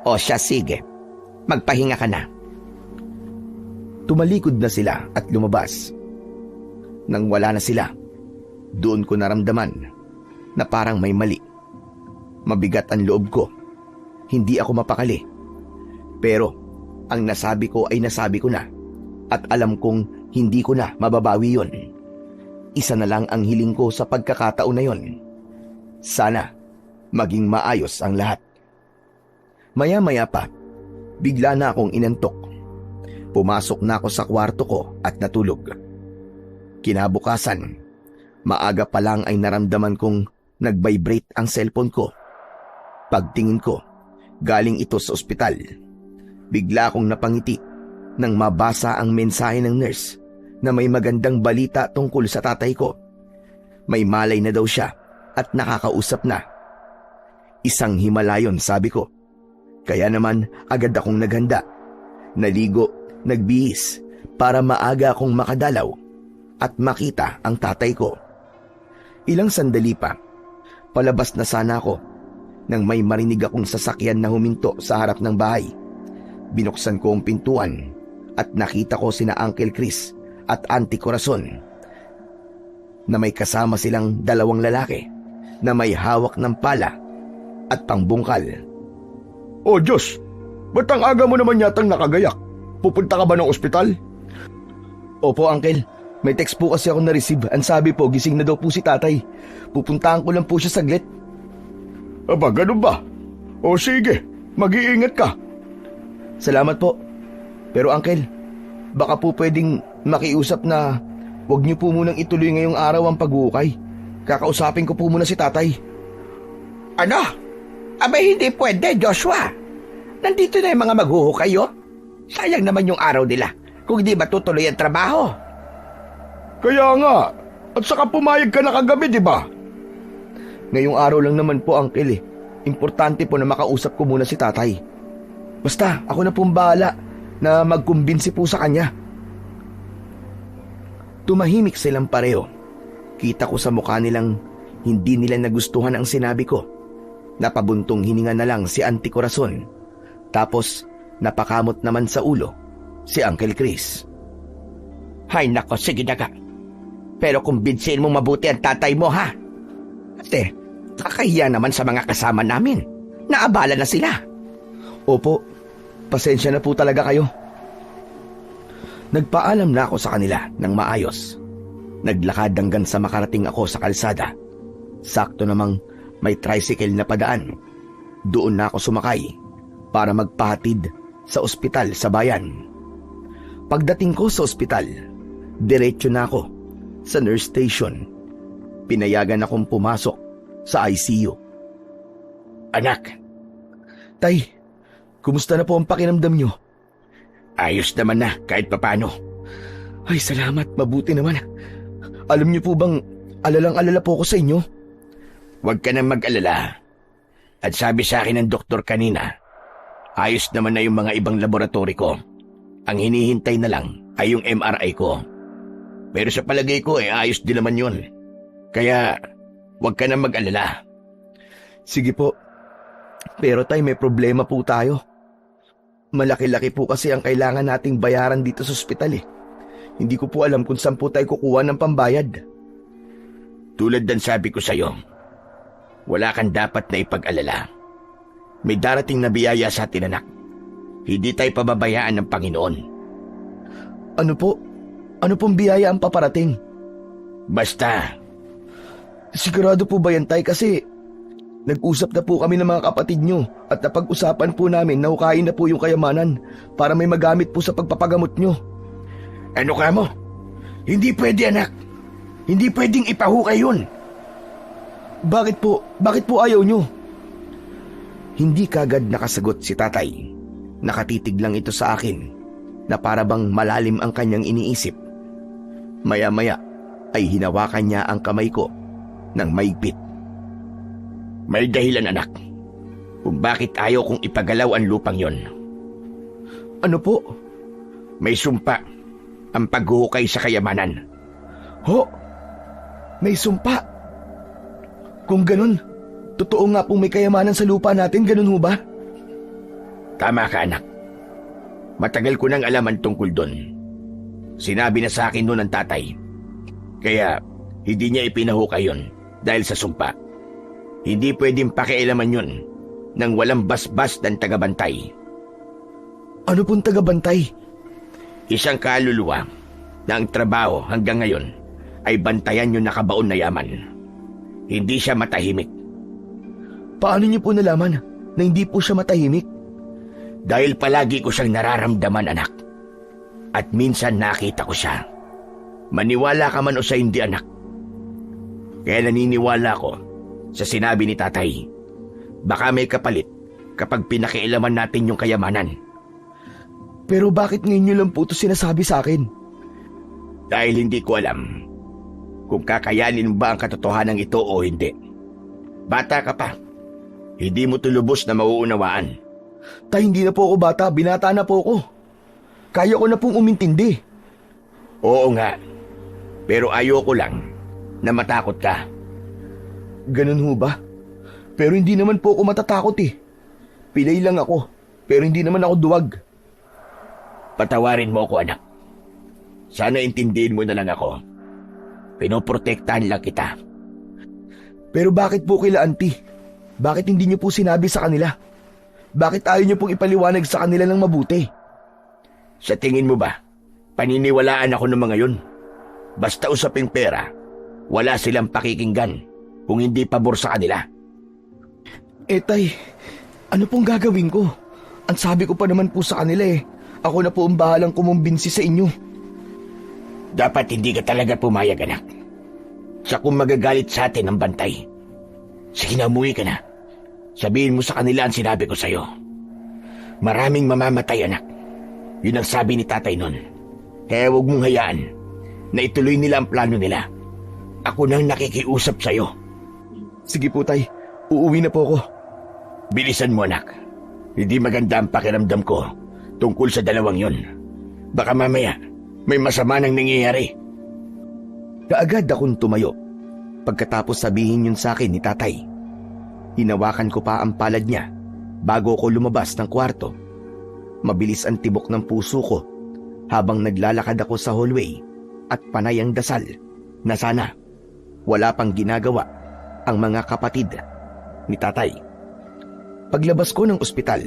O siya, sige. Magpahinga ka na. Tumalikod na sila at lumabas. Nang wala na sila, doon ko naramdaman na parang may mali. Mabigat ang loob ko. Hindi ako mapakali. Pero ang nasabi ko ay nasabi ko na at alam kong hindi ko na mababawi yon. Isa na lang ang hiling ko sa pagkakataon na yon. Sana maging maayos ang lahat. Maya-maya pa, bigla na akong inantok. Pumasok na ako sa kwarto ko at natulog. Kinabukasan, maaga pa lang ay naramdaman kong nag-vibrate ang cellphone ko. Pagtingin ko, galing ito sa ospital. Bigla akong napangiti nang mabasa ang mensahe ng nurse na may magandang balita tungkol sa tatay ko. May malay na daw siya at nakakausap na. Isang himalayon, sabi ko. Kaya naman agad akong naghanda. Naligo, nagbihis para maaga akong makadalaw at makita ang tatay ko. Ilang sandali pa, palabas na sana ako nang may marinig akong sasakyan na huminto sa harap ng bahay. Binuksan ko ang pintuan at nakita ko sina Uncle Chris at Auntie Corazon na may kasama silang dalawang lalaki na may hawak ng pala at pangbungkal. Oh Diyos, ba't ang aga mo naman yatang nakagayak? Pupunta ka ba ng ospital? Opo, Uncle. May text po kasi ako na-receive. Ang sabi po, gising na daw po si tatay. Pupuntahan ko lang po siya saglit. Aba, ganun ba? O sige, mag-iingat ka. Salamat po. Pero Uncle, baka po pwedeng makiusap na huwag niyo po munang ituloy ngayong araw ang paghuhukay. Kakausapin ko po muna si tatay. Ano? Abay, hindi pwede, Joshua. Nandito na yung mga maghuhukay, oh. Sayang naman yung araw nila kung di matutuloy ang trabaho. Kaya nga, at saka pumayag ka na kagabi, di ba? Ngayong araw lang naman po, Uncle eh. Importante po na makausap ko muna si tatay. Basta, ako na pong bahala na magkumbinsi po sa kanya. Tumahimik silang pareho. Kita ko sa mukha nilang hindi nila nagustuhan ang sinabi ko. Napabuntong hininga na lang si Auntie Corazon. Tapos napakamot naman sa ulo si Uncle Chris. Hay nako, sige na ka. Pero kumbinsihin mo mabuti ang tatay mo, ha? Kasi, kakahiya naman sa mga kasama namin. Naabala na sila. Opo, pasensya na po talaga kayo. Nagpaalam na ako sa kanila ng maayos. Naglakad hanggang sa makarating ako sa kalsada. Sakto namang may tricycle na padaan. Doon na ako sumakay para magpahatid sa ospital sa bayan. Pagdating ko sa ospital, diretso na ako sa nurse station. Pinayagan akong pumasok sa ICU. Anak, Tay, kumusta na po ang pakiramdam nyo? ayos naman na kahit papano. Ay, salamat, mabuti naman. Alam niyo po bang alalang-alala po ako sa inyo? Huwag ka nang mag-alala. At sabi sa akin ng doktor kanina, ayos naman na yung mga ibang laboratory ko. Ang hinihintay na lang ay yung MRI ko. Pero sa palagay ko ayos din naman yun. Kaya huwag ka nang mag-alala. Sige po. Pero tay, may problema po tayo. Malaki-laki po kasi ang kailangan nating bayaran dito sa ospital eh. Hindi ko po alam kung saan po tayo kukuha ng pambayad. Tulad ng sabi ko sa'yo, wala kang dapat na ipag-alala. May darating na biyaya sa atin, anak. Hindi tayo pababayaan ng Panginoon. Ano po? Ano pong biyaya ang paparating? Basta, Sigurado po ba yan, tay? Kasi nag-usap na po kami ng mga kapatid nyo at napag-usapan po namin na hukayin na po yung kayamanan para may magamit po sa pagpapagamot nyo. ano ka mo? Hindi pwede, anak. Hindi pwedeng ipahukay yun. Bakit po? Bakit po ayaw nyo? Hindi kagad nakasagot si tatay. Nakatitig lang ito sa akin na para bang malalim ang kanyang iniisip. Maya-maya ay hinawakan niya ang kamay ko ng maigpit. May dahilan, anak, kung bakit ayaw kong ipagalaw ang lupang yon. Ano po? May sumpa ang paghuhukay sa kayamanan. Ho? May sumpa? Kung ganun, totoo nga pong may kayamanan sa lupa natin, ganun ho ba? Tama ka, anak. Matagal ko nang alaman tungkol doon. Sinabi na sa akin noon ng tatay. Kaya hindi niya ipinahukay yun dahil sa sumpa. Hindi pwedeng pakialaman yun nang walang basbas ng tagabantay. Ano pong tagabantay? Isang kaluluwa na ang trabaho hanggang ngayon ay bantayan yung nakabaon na yaman. Hindi siya matahimik. Paano niyo po nalaman na hindi po siya matahimik? Dahil palagi ko siyang nararamdaman, anak. At minsan nakita ko siya. Maniwala ka man o sa hindi, anak. Kaya naniniwala ko sa sinabi ni tatay. Baka may kapalit kapag pinakialaman natin yung kayamanan. Pero bakit ngayon niyo lang po ito sinasabi sa akin? Dahil hindi ko alam kung kakayanin mo ba ang katotohanan ito o hindi. Bata ka pa. Hindi mo tulubos na mauunawaan. Tay, hindi na po ako bata, binata na po ako. Kaya ko na pong umintindi. Oo nga. Pero ayoko lang na matakot ka. Ganun ho ba? Pero hindi naman po ako matatakot eh. Pilay lang ako, pero hindi naman ako duwag. Patawarin mo ako, anak. Sana intindihin mo na lang ako. Pinoprotektahan lang kita. Pero bakit po kila auntie? Bakit hindi niyo po sinabi sa kanila? Bakit ayaw niyo pong ipaliwanag sa kanila ng mabuti? Sa tingin mo ba, paniniwalaan ako ng mga yun? Basta usaping pera, wala silang pakikinggan kung hindi pabor sa kanila. Tay, ano pong gagawin ko? Ang sabi ko pa naman po sa kanila ako na po ang bahalang kumumbinsi sa inyo. Dapat hindi ka talaga pumayag, anak. Sa kung magagalit sa atin ang bantay. Sige na, umuwi ka na. Sabihin mo sa kanila ang sinabi ko sa'yo. Maraming mamamatay, anak. Yun ang sabi ni tatay nun. Kaya huwag mong hayaan na ituloy nila ang plano nila. Ako nang nakikiusap sa'yo. Sige po, tay. Uuwi na po ako. Bilisan mo, anak. Hindi maganda ang pakiramdam ko tungkol sa dalawang yon. Baka mamaya may masama nang nangyayari. Kaagad akong tumayo. Pagkatapos sabihin yun sa akin ni tatay, hinawakan ko pa ang palad niya bago ko lumabas ng kwarto. Mabilis ang tibok ng puso ko habang naglalakad ako sa hallway at panay ang dasal na sana wala pang ginagawa ang mga kapatid ni tatay. Paglabas ko ng ospital,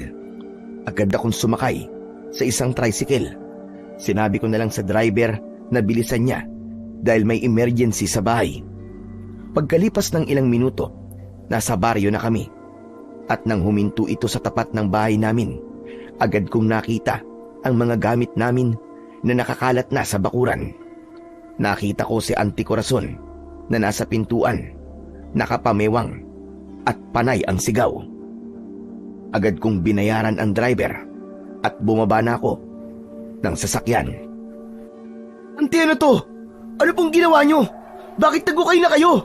agad akong sumakay sa isang tricycle. Sinabi ko na lang sa driver na bilisan niya dahil may emergency sa bahay. Pagkalipas ng ilang minuto, nasa baryo na kami. At nang huminto ito sa tapat ng bahay namin, agad kong nakita ang mga gamit namin na nakakalat na sa bakuran. Nakita ko si Auntie Corazon na nasa pintuan, nakapamewang at panay ang sigaw. Agad kong binayaran ang driver at bumaba na ako ng sasakyan. Auntie, ano to? Ano pong ginawa nyo? Bakit nagukay na kayo?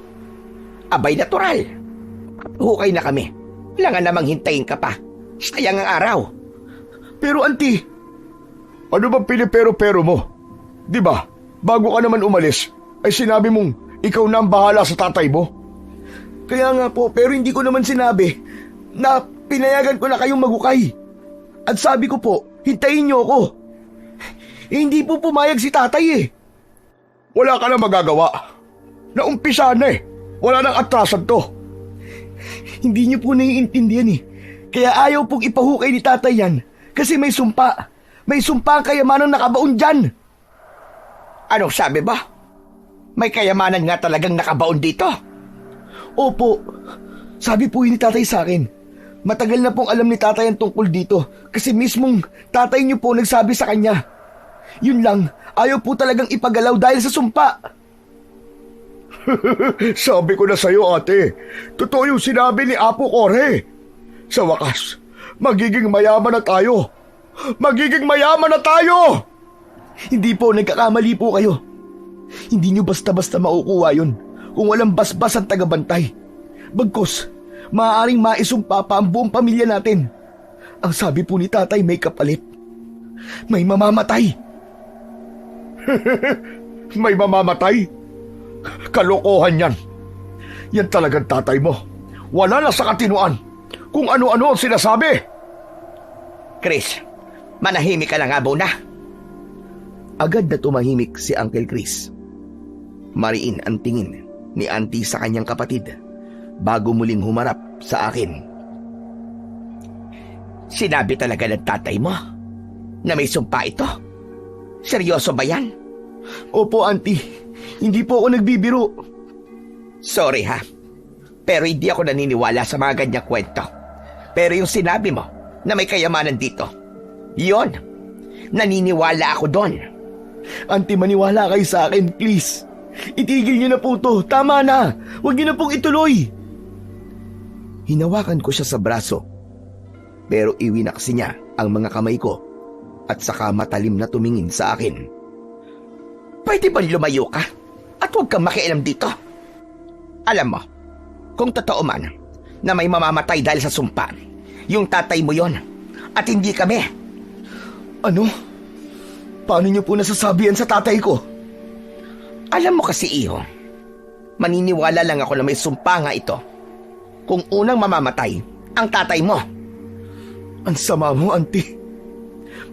Abay, natural. Hukay na kami. Wala nga namang hintayin ka pa. Sayang ang araw. Pero auntie, ano bang pinipero-pero mo? Di ba, bago ka naman umalis, ay sinabi mong ikaw na ang bahala sa tatay mo? Kaya nga po, pero hindi ko naman sinabi na pinayagan ko na kayong magukay. At sabi ko po, hintayin niyo ako. Hindi po pumayag si tatay eh. Wala ka na magagawa. Naumpisa na eh. Wala nang atrasan to. Hindi niyo po naiintindihan eh. Kaya ayaw pong ipahukay ni tatay yan. Kasi may sumpa. May sumpa ang kayamanang nakabaon dyan. Anong sabi ba? May kayamanan nga talagang nakabaon dito. Opo. Sabi po yun ni tatay sa akin. Matagal na pong alam ni tatay ang tungkol dito. Kasi mismong tatay niyo po nagsabi sa kanya. Yun lang, ayaw po talagang ipagalaw dahil sa sumpa. Sabi ko na sa'yo, ate. Totoo yung sinabi ni Apo Kore. Sa wakas, magiging mayaman na tayo. Magiging mayaman na tayo! Hindi po, nagkakamali po kayo. Hindi nyo basta-basta makukuha yun kung walang basbas ang tagabantay. Bagkus, maaaring maisumpa pa ang buong pamilya natin. Ang sabi po ni tatay may kapalit. May mamamatay. May mamamatay? Kalokohan yan. Yan talagang tatay mo. Wala na sa katinuan kung ano-ano ang sinasabi. Chris, manahimik ka lang nga muna. Agad na tumahimik si Uncle Chris. Mariin ang tingin ni Auntie sa kanyang kapatid bago muling humarap sa akin. Sinabi talaga ng tatay mo na may sumpa ito? Seryoso ba yan? Opo, auntie. Hindi po ako nagbibiro. Sorry ha, pero hindi ako naniniwala sa mga ganyang kwento. Pero yung sinabi mo na may kayamanan dito, yon, naniniwala ako doon. Auntie, maniwala kayo sa akin, please. Itigil niyo na po to. Tama na. Huwag niyo na pong ituloy. Hinawakan ko siya sa braso, pero iwinaksi niya ang mga kamay ko at saka matalim na tumingin sa akin. Pwede ba lumayo ka at huwag kang makialam dito? Alam mo, kung totoo man na may mamamatay dahil sa sumpa, yung tatay mo yon at hindi kami. Ano? Paano niyo po nasasabi yan sa tatay ko? Alam mo kasi, iho, maniniwala lang ako na may sumpa nga ito kung unang mamamatay ang tatay mo. Ang sama mo, auntie.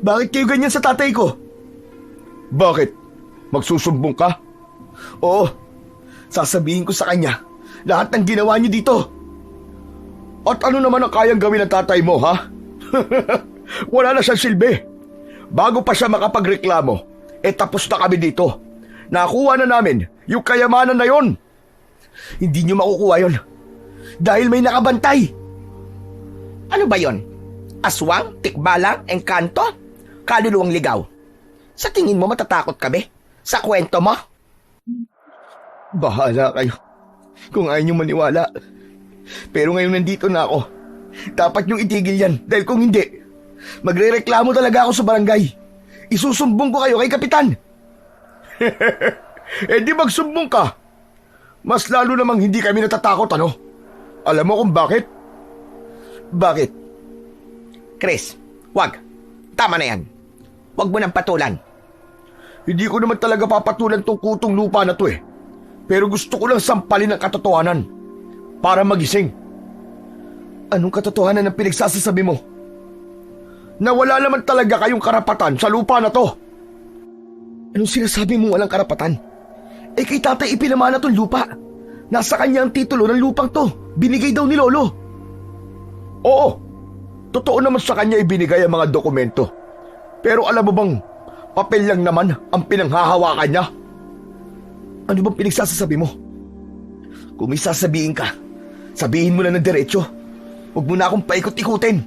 Bakit kayo ganyan sa tatay ko? Bakit? Magsusumbong ka? Oo. Sasabihin ko sa kanya lahat ng ginawa niyo dito. At ano naman ang kayang gawin ng tatay mo, ha? Wala na siyang silbi. Bago pa siya makapagreklamo, tapos na kami dito. Nakuha na namin yung kayamanan na yon. Hindi niyo makukuha yon dahil may nakabantay. Ano ba yon? Aswang, tikbalang, engkanto, kaluluwang ligaw. Sa tingin mo matatakot kami sa kwento mo? Bahala kayo kung ayaw niyo maniwala. Pero ngayon nandito na ako. Dapat niyong itigil yan dahil kung hindi, magrereklamo talaga ako sa barangay. Isusumbong ko kayo kay Kapitan. Di magsumbong ka. Mas lalo namang hindi kami natatakot, ano? Alam mo kung bakit? Bakit? Chris, wag. Tama na yan. Wag mo nang patulan. Hindi ko naman talaga papatulan tong kutong lupa na to eh. Pero gusto ko lang sampalin ang katotohanan para magising. Anong katotohanan ang pinagsasasabi mo? Na wala naman talaga kayong karapatan sa lupa na to. Anong sinasabi mo walang karapatan? Eh kay tatay ipinamana tong lupa. Nasa kanya ang titulo ng lupang to. Binigay daw ni Lolo. Oo, totoo naman sa kanya ibinigay ang mga dokumento. Pero alam mo bang, papel lang naman ang pinanghahawakan niya. Ano bang pinagsasasabi mo? Kung may sasabihin ka, sabihin mo na ng diretso. Huwag mo na akong paikot-ikutin.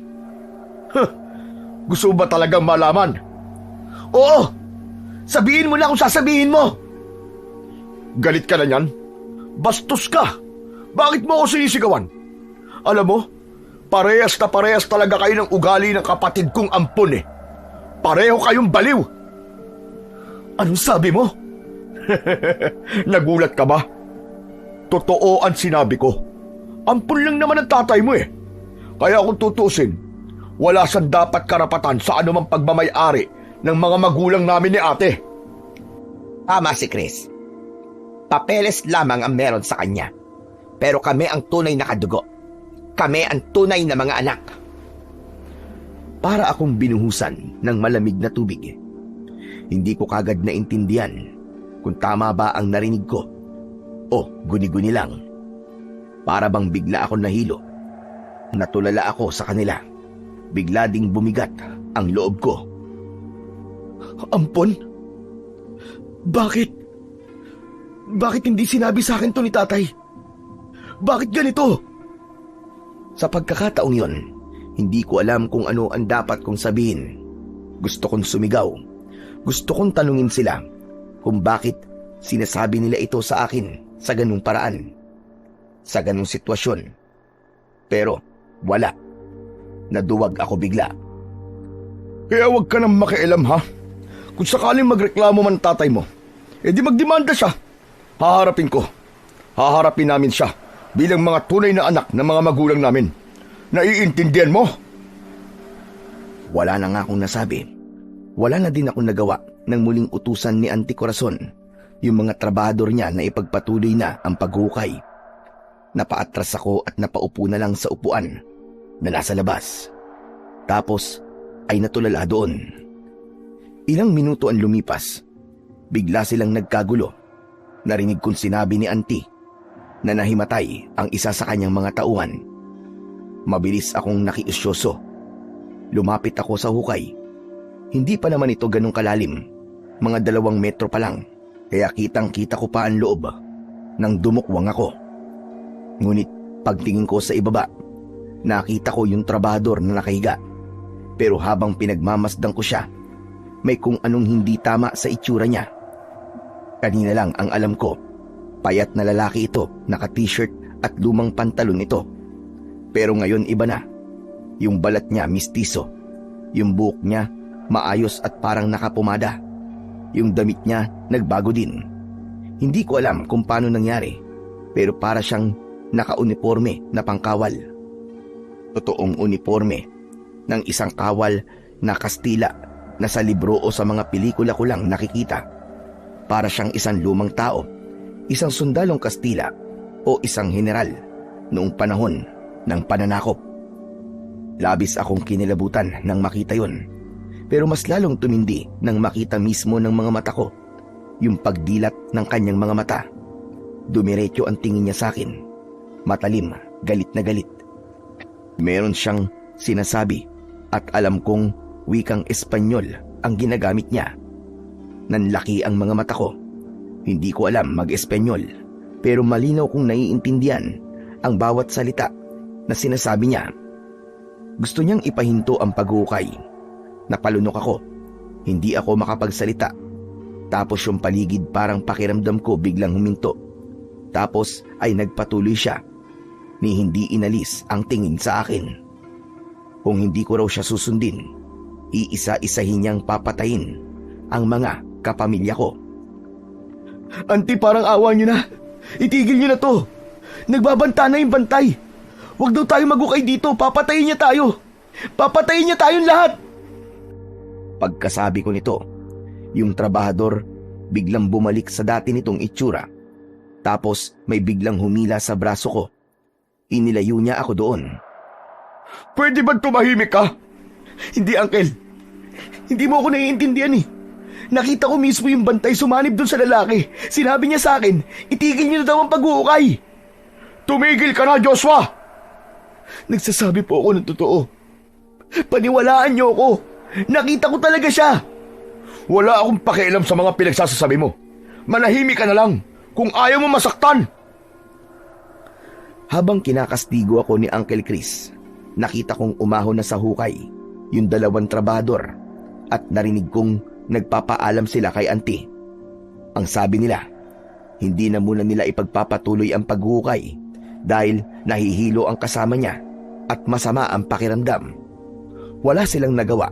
Gusto mo ba talagang malaman? Oo! Sabihin mo na kung sasabihin mo! Galit ka na niyan? Bastos ka! Bakit mo ako sinisigawan? Alam mo, parehas na parehas talaga kayo ng ugali ng kapatid kong ampon eh. Pareho kayong baliw! Anong sabi mo? Nagulat ka ba? Totoo ang sinabi ko. Ampun lang naman ang tatay mo eh. Kaya kung tutusin, wala siyang dapat karapatan sa anumang pagmamay-ari ng mga magulang namin ni ate. Tama si Chris. Papeles lamang ang meron sa kanya. Pero kami ang tunay na kadugo. Kami ang tunay na mga anak. Para akong binuhusan ng malamig na tubig. Hindi ko kagad naintindihan kung tama ba ang narinig ko o guni-guni lang. Para bang bigla ako nahilo. Natulala ako sa kanila. Bigla ding bumigat ang loob ko. Ampon? Bakit? Bakit hindi sinabi sa akin to ni tatay? Bakit ganito? Sa pagkakataong yon, hindi ko alam kung ano ang dapat kong sabihin. Gusto kong sumigaw. Gusto kong tanungin sila kung bakit sinasabi nila ito sa akin sa ganung paraan, sa ganung sitwasyon. Pero wala. Naduwag ako bigla. Kaya huwag ka nang makialam ha. Kung sakaling magreklamo man tatay mo, edi magdemanda siya. Haharapin ko. Haharapin namin siya bilang mga tunay na anak ng mga magulang namin. Naiintindihan mo? Wala na nga akong nasabi. Wala na din akong nagawa nang muling utusan ni Auntie Corazon yung mga trabahador niya na ipagpatuloy na ang paghukay. Napaatras ako at napaupo na lang sa upuan na nasa labas. Tapos ay natulala doon. Ilang minuto ang lumipas. Bigla silang nagkagulo. Narinig kong sinabi ni Auntie na nahimatay ang isa sa kanyang mga tauhan. Mabilis akong nakiusyoso. Lumapit ako sa hukay. Hindi pa naman ito ganong kalalim. Mga 2 metro pa lang. Kaya kitang-kita ko pa ang loob nang dumukwang ako. Ngunit pagtingin ko sa ibaba, nakita ko yung trabahador na nakahiga. Pero habang pinagmamasdan ko siya, may kung anong hindi tama sa itsura niya. Kanina lang ang alam ko, payat na lalaki ito, naka-t-shirt at lumang pantalon ito. Pero ngayon iba na. Yung balat niya mistiso. Yung buhok niya maayos at parang nakapumada. Yung damit niya nagbago din. Hindi ko alam kung paano nangyari, pero para siyang naka-uniforme na pangkawal. Totoong uniforme ng isang kawal na Kastila na sa libro o sa mga pelikula ko lang nakikita. Para siyang isang lumang tao, isang sundalong Kastila o isang general noong panahon ng pananakop. Labis akong kinilabutan nang makita yon, pero mas lalong tumindi nang makita mismo ng mga mata ko yung pagdilat ng kanyang mga mata. Dumiretso ang tingin niya sa akin, matalim, galit na galit. Meron siyang sinasabi at alam kong wikang Espanyol ang ginagamit niya. Nanlaki ang mga mata ko. Hindi ko alam mag-Espanyol, pero malinaw kong naiintindihan ang bawat salita na sinasabi niya. Gusto niyang ipahinto ang paghukay. Napalunok ako. Hindi ako makapagsalita. Tapos yung paligid parang pakiramdam ko biglang huminto. Tapos ay nagpatuloy siya, ni hindi inalis ang tingin sa akin. Kung hindi ko raw siya susundin, iisa-isahin niyang papatayin ang mga kapamilya ko. Auntie, parang awa niyo na. Itigil niyo na to. Nagbabanta na yung bantay. Huwag daw tayo magukay dito. Papatayin niya tayo. Papatayin niya tayong lahat. Pagkasabi ko nito, yung trabahador biglang bumalik sa dati nitong itsura. Tapos may biglang humila sa braso ko. Inilayo niya ako doon. Pwede ba tumahimik ka? Hindi, Uncle. Hindi mo ako naiintindihan eh. Nakita ko mismo yung bantay sumanib doon sa lalaki. Sinabi niya sa akin, itigil niyo na daw ang pag-uukay. Tumigil ka na, Joshua! Nagsasabi po ako ng totoo. Paniwalaan niyo ako. Nakita ko talaga siya. Wala akong pakialam sa mga pinagsasasabi mo. Manahimik ka na lang kung ayaw mo masaktan. Habang kinakastigo ako ni Uncle Chris, nakita kong umahon na sa hukay yung dalawang trabahador at narinig kong nagpapaalam sila kay Auntie. Ang sabi nila, hindi na muna nila ipagpapatuloy ang paghukay dahil nahihilo ang kasama niya at masama ang pakiramdam. Wala silang nagawa.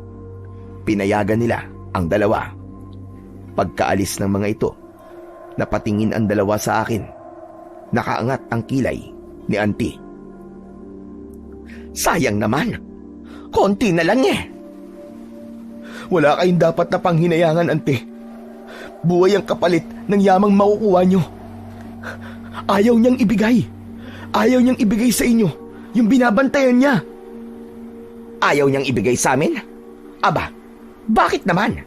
Pinayagan nila ang dalawa. Pagkaalis ng mga ito, napatingin ang dalawa sa akin. Nakaangat ang kilay ni Auntie. Sayang naman. Konti na lang eh. Wala kayong dapat na panghinayangan, Auntie. Buhay ang kapalit ng yamang makukuha nyo. Ayaw niyang ibigay. Ayaw niyang ibigay sa inyo yung binabantayan niya. Ayaw niyang ibigay sa amin? Aba, bakit naman?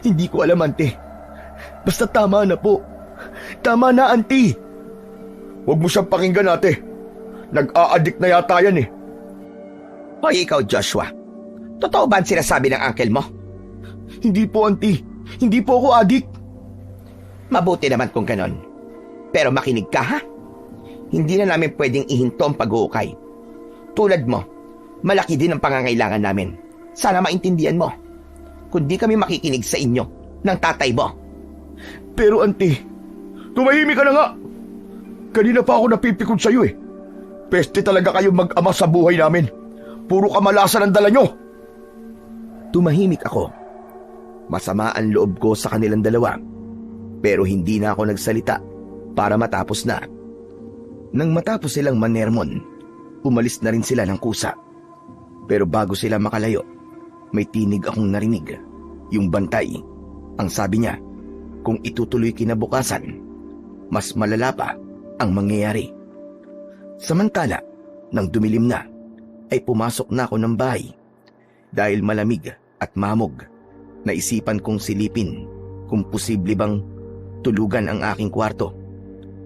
Hindi ko alam, Auntie. Basta tama na po. Tama na, Auntie. Huwag mo siyang pakinggan, Ate. Nag-a-addict na yata yan eh. Hoy, ikaw, Joshua. Totoo ba ang sinasabi ng uncle mo? Hindi po, Auntie. Hindi po ako addict. Mabuti naman kung ganon. Pero makinig ka, ha? Hindi na namin pwedeng ihinto ang pag-uukay. Tulad mo, malaki din ang pangangailangan namin. Sana maintindihan mo. Kung di kami makikinig sa inyo ng tatay mo. Pero, Auntie, tumahimik ka na nga. Kanina pa ako napipikon sa'yo eh. Peste talaga kayo mag-ama sa buhay namin. Puro kamalasan ang dala nyo. Tumahimik ako. Masama ang loob ko sa kanilang dalawa. Pero hindi na ako nagsalita para matapos na. Nang matapos silang manermon, umalis na rin sila ng kusa. Pero bago sila makalayo, may tinig akong narinig. Yung bantay. Ang sabi niya, kung itutuloy kinabukasan, mas malala pa ang mangyayari. Samantala, nang dumilim na, ay pumasok na ako ng bahay. Dahil malamig at mamog, naisipan kong silipin kung posible bang tulugan ang aking kwarto.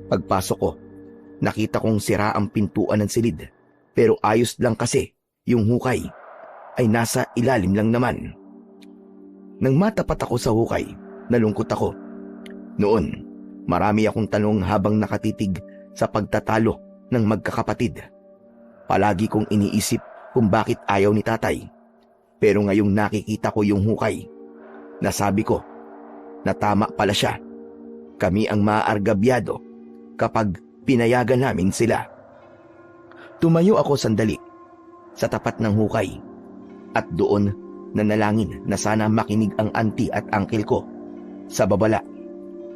Pagpasok ko, nakita kong sira ang pintuan ng silid, pero ayos lang kasi yung hukay ay nasa ilalim lang naman. Nang matapat ako sa hukay, nalungkot ako. Noon, marami akong tanong habang nakatitig sa pagtatalo ng magkakapatid. Palagi kong iniisip kung bakit ayaw ni tatay. Pero ngayong nakikita ko yung hukay, nasabi ko na tama pala siya. Kami ang maaargabyado kapag pinayagan namin sila. Tumayo ako sandali sa tapat ng hukay at doon nanalangin na sana makinig ang auntie at uncle ko sa babala,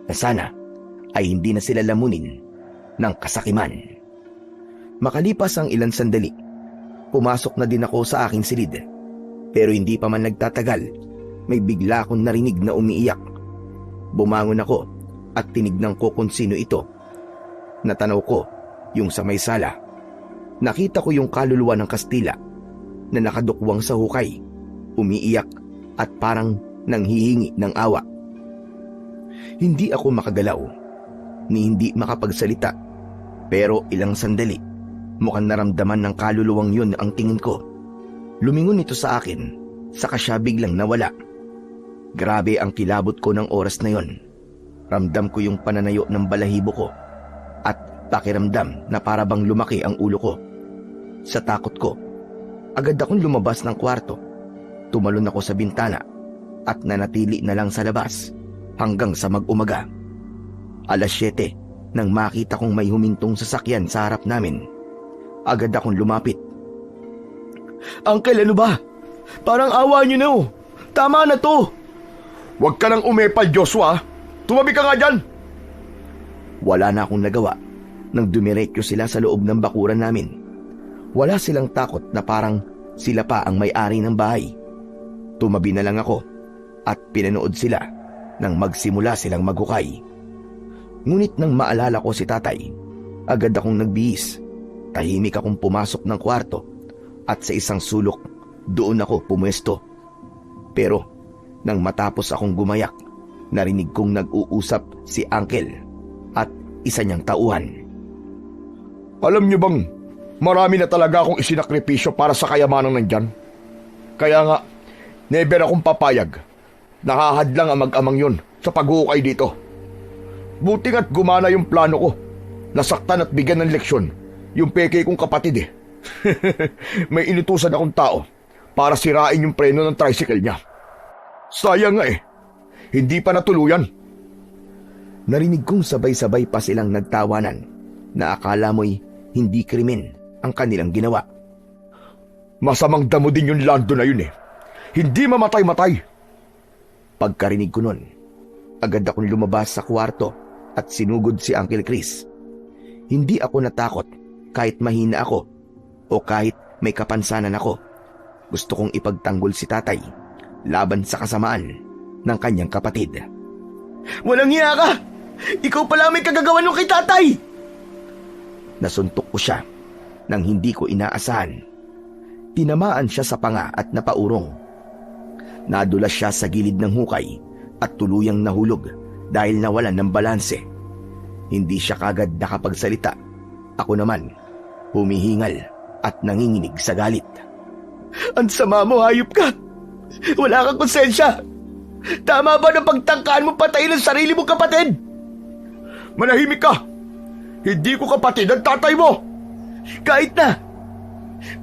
na sana ay hindi na sila lamunin ng kasakiman. Makalipas ang ilang sandali, pumasok na din ako sa aking silid. Pero hindi pa man nagtatagal, may bigla akong narinig na umiiyak. Bumangon ako at tinignan ko kung sino ito. Natanaw ko yung sa may sala. Nakita ko yung kaluluwa ng Kastila na nakadukwang sa hukay, umiiyak at parang nanghihingi ng awa. Hindi ako makagalaw, ni hindi makapagsalita. Pero ilang sandali, mukhang naramdaman ng kaluluwang yun ang tingin ko. Lumingon ito sa akin, saka siya biglang nawala. Grabe ang kilabot ko ng oras na yon. Ramdam ko yung pananayo ng balahibo ko at pakiramdam na para bang lumaki ang ulo ko. Sa takot ko, agad akong lumabas ng kwarto. Tumalon ako sa bintana at nanatili na lang sa labas hanggang sa mag-umaga. 7:00 nang makita kong may humintong sasakyan sa harap namin. Agad akong lumapit. Uncle, ano ba? Parang awa niyo na oh. Tama na to. Huwag ka nang umepal, Joshua. Tumabi ka nga dyan. Wala na akong nagawa nang dumiretso sila sa loob ng bakuran namin. Wala silang takot na parang sila pa ang may-ari ng bahay. Tumabi na lang ako at pinanood sila nang magsimula silang maghukay. Ngunit nang maalala ko si tatay, agad akong nagbihis. Tahimik akong pumasok ng kwarto at sa isang sulok doon ako pumuesto. Pero nang matapos akong gumayak, narinig kong nag-uusap si Uncle at isa niyang tauhan. Alam niyo bang marami na talaga akong isinakripisyo para sa kayamanan nandyan? Kaya nga, never akong papayag. Nakahadlang ang mag-amang yun sa paghuhukay dito. Buti nga't gumana yung plano ko. Nasaktan at bigyan ng leksyon yung peke kong kapatid eh. May inutusan akong tao para sirain yung preno ng tricycle niya. Sayang nga eh, hindi pa natuluyan. Narinig kong sabay-sabay pa silang nagtawanan na akala mo'y hindi krimen ang kanilang ginawa. Masamang damo din yung Lando na yun eh. Hindi mamatay-matay. Pagkarinig ko nun, agad akong lumabas sa kwarto at sinugod si Uncle Chris. Hindi ako natakot kahit mahina ako o kahit may kapansanan ako. Gusto kong ipagtanggol si tatay laban sa kasamaan ng kanyang kapatid. Walang hiya ka! Ikaw pala may kagagawan nung kay tatay! Nasuntok ko siya nang hindi ko inaasahan. Tinamaan siya sa panga at napaurong. Nadulas siya sa gilid ng hukay at tuluyang nahulog dahil nawalan ng balanse. Hindi siya kagad nakapagsalita. Ako naman, humihingal at nanginginig sa galit. Ang sama mo, hayop ka! Wala kang konsensya! Tama ba na pagtangkaan mo patayin ang sarili mong kapatid? Manahimik ka! Hindi ko kapatid ang tatay mo! Kahit na!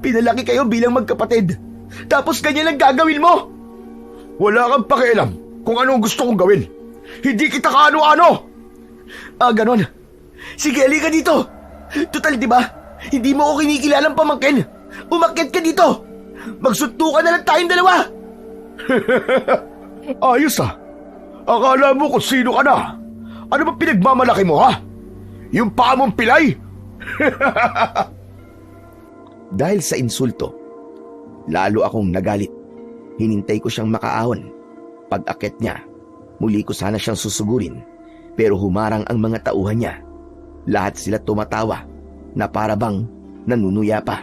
Pinalaki kayo bilang magkapatid. Tapos ganyan lang gagawin mo! Wala kang pakialam kung anong gusto kong gawin. Hindi kita kaano-ano! Ganon. Sige, halika dito. Total, di ba? Hindi mo ako kinikilalang pamangkin. Umakyat ka dito. Magsuntukan na lang tayong dalawa. Ayos ah. Akala mo kung sino ka na. Ano ba pinagmamalaki mo ha? Yung paa mong pilay? Dahil sa insulto, lalo akong nagalit. Hinintay ko siyang makaahon. Pag-akyat niya, muli ko sana siyang susugurin. Pero humarang ang mga tauhan niya. Lahat sila tumatawa na para bang nanunuya pa.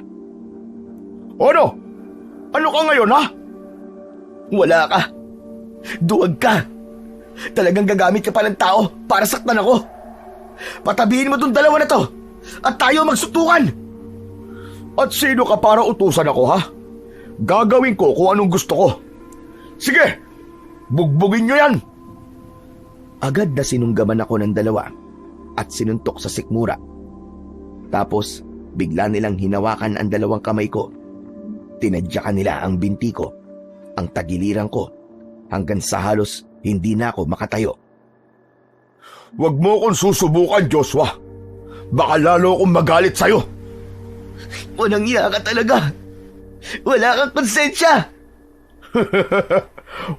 Ano? Ano ka ngayon ha? Wala ka. Duwag ka. Talagang gagamit ka pa ng tao para saktan ako. Patabihin mo tong dalawa na to at tayo magsuntukan. At sino ka para utusan ako ha? Gagawin ko kung anong gusto ko. Sige, bugbugin nyo yan. Agad na sinunggaman ako ng dalawa at sinuntok sa sikmura. Tapos bigla nilang hinawakan ang dalawang kamay ko. Tinadyakan nila ang binti ko, ang tagiliran ko, hanggang sa halos hindi na ako makatayo. Huwag mo akong susubukan, Joshua. Baka lalo akong magalit sa'yo. Walang iya ka talaga. Wala kang konsensya.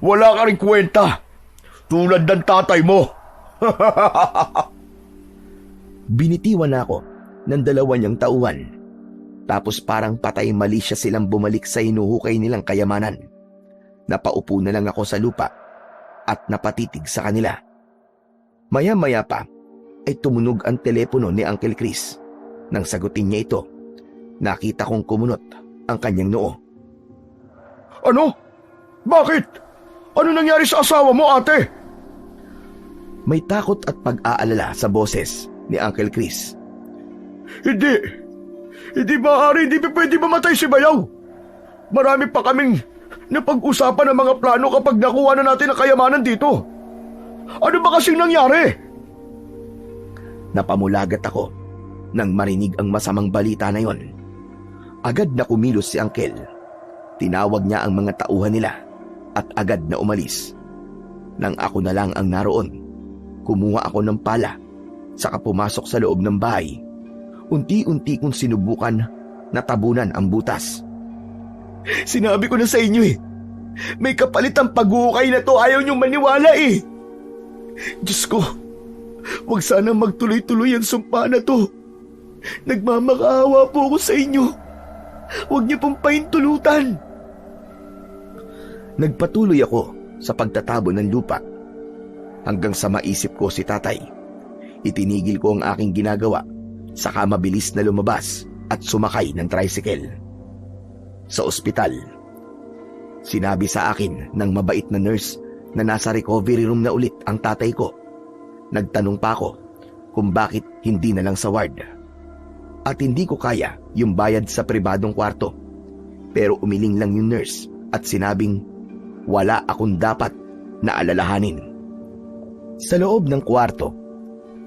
Wala ka rin kwenta. Tulad ng tatay mo. Binitiwan ako ng dalawa niyang tauhan. Tapos parang patay mali siya silang bumalik sa hinuhukay nilang kayamanan. Napaupo na lang ako sa lupa at napatitig sa kanila. Maya-maya pa ay tumunog ang telepono ni Uncle Chris. Nang sagutin niya ito, nakita kong kumunot ang kanyang noo. Ano? Bakit? Ano nangyari sa asawa mo, ate? May takot at pag-aalala sa boses ni Uncle Chris. Hindi maaari, hindi pwede mamatay si Bayaw. Marami pa kaming napag-usapan ng mga plano kapag nakuha na natin ang kayamanan dito. Ano ba kasing nangyari? Napamulagat ako nang marinig ang masamang balita na yon. Agad na kumilos si Uncle. Tinawag niya ang mga tauhan nila at agad na umalis. Nang ako na lang ang naroon, kumuha ako ng pala, saka pumasok sa loob ng bahay. Unti-unti kong sinubukan na tabunan ang butas. Sinabi ko na sa inyo eh. May kapalit ang pag-uukay na to, ayaw niyong maniwala eh. Diyos ko, huwag sana magtuloy-tuloy ang sumpa na to. Nagmamakaawa po ako sa inyo. Huwag niyo pong pahintulutan. Nagpatuloy ako sa pagtatabo ng lupa hanggang sa maisip ko si tatay. Itinigil ko ang aking ginagawa, saka mabilis na lumabas at sumakay ng tricycle. Sa ospital, sinabi sa akin ng mabait na nurse na nasa recovery room na ulit ang tatay ko. Nagtanong pa ako kung bakit hindi na lang sa ward. At hindi ko kaya yung bayad sa pribadong kwarto. Pero umiling lang yung nurse at sinabing wala akong dapat na alalahanin. Sa loob ng kwarto,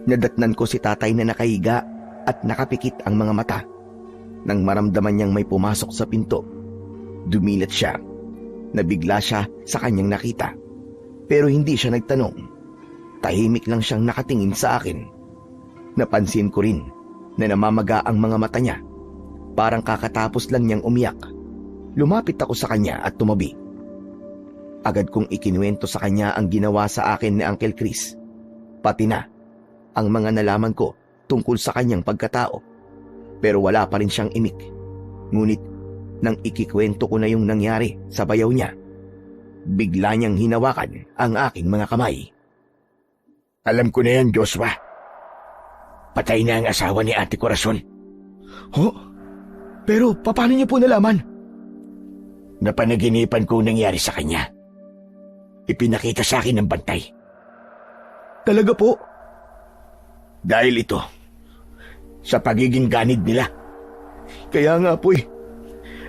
nadatnan ko si tatay na nakahiga at nakapikit ang mga mata. Nang maramdaman niyang may pumasok sa pinto, dumilat siya. Nabigla siya sa kanyang nakita. Pero hindi siya nagtanong. Tahimik lang siyang nakatingin sa akin. Napansin ko rin na namamaga ang mga mata niya. Parang kakatapos lang niyang umiyak. Lumapit ako sa kanya at tumabi. Agad kong ikinuwento sa kanya ang ginawa sa akin ni Uncle Chris. Pati na ang mga nalaman ko tungkol sa kanyang pagkatao. Pero wala pa rin siyang imik. Ngunit nang ikikwento ko na yung nangyari sa bayaw niya, bigla niyang hinawakan ang aking mga kamay. Alam ko na yan, Joshua. Patay na ang asawa ni Ate Corazon. Pero paano niyo po nalaman? Napanaginipan ko nangyari sa kanya. Ipinakita sa akin ng bantay. Talaga po? Dahil ito, sa pagiging ganid nila. Kaya nga po eh.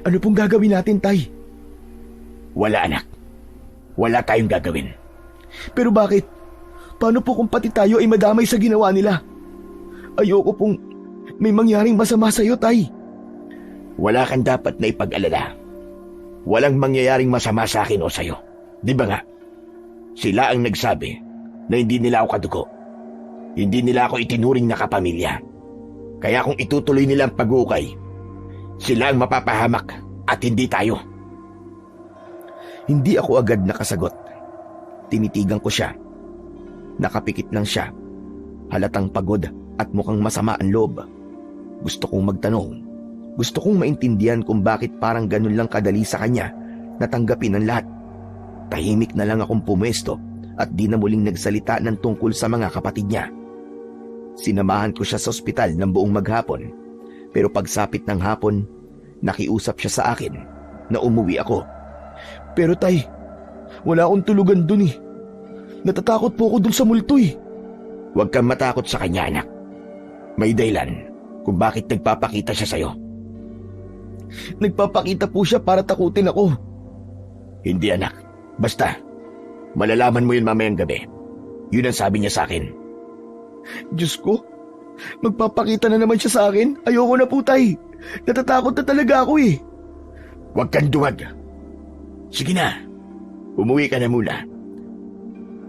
Ano pong gagawin natin, tay? Wala, anak. Wala tayong gagawin. Pero bakit? Paano po kung pati tayo ay madamay sa ginawa nila? Ayoko pong may mangyaring masama sa'yo, tay. Wala kang dapat na ipag-alala. Walang mangyayaring masama sa akin o sa'yo. Di ba nga? Sila ang nagsabi na hindi nila ako kadugo. Hindi nila ako itinuring na kapamilya. Kaya kung itutuloy nila ang pag-uukay, sila ang mapapahamak at hindi tayo. Hindi ako agad nakasagot. Tinitigan ko siya. Nakapikit lang siya. Halatang pagod at mukhang masama ang loob. Gusto kong magtanong. Gusto kong maintindihan kung bakit parang ganun lang kadali sa kanya natanggapin ang lahat. Tahimik na lang akong pumwesto at di na muling nagsalita ng tungkol sa mga kapatid niya. Sinamahan ko siya sa ospital ng buong maghapon. Pero pagsapit ng hapon, nakiusap siya sa akin na umuwi ako. Pero tay, wala akong tulugan dun eh. Natatakot po ako dun sa multo eh. Huwag kang matakot sa kanya, anak. May dahilan kung bakit nagpapakita siya sa'yo. Nagpapakita po siya para takutin ako. Hindi, anak. Basta, malalaman mo yun mamayang gabi. Yun ang sabi niya sa akin. Diyos ko, magpapakita na naman siya sa akin. Ayoko na po, tay. Natatakot na talaga ako eh. Huwag kang dumag. Sige na, umuwi ka na muna.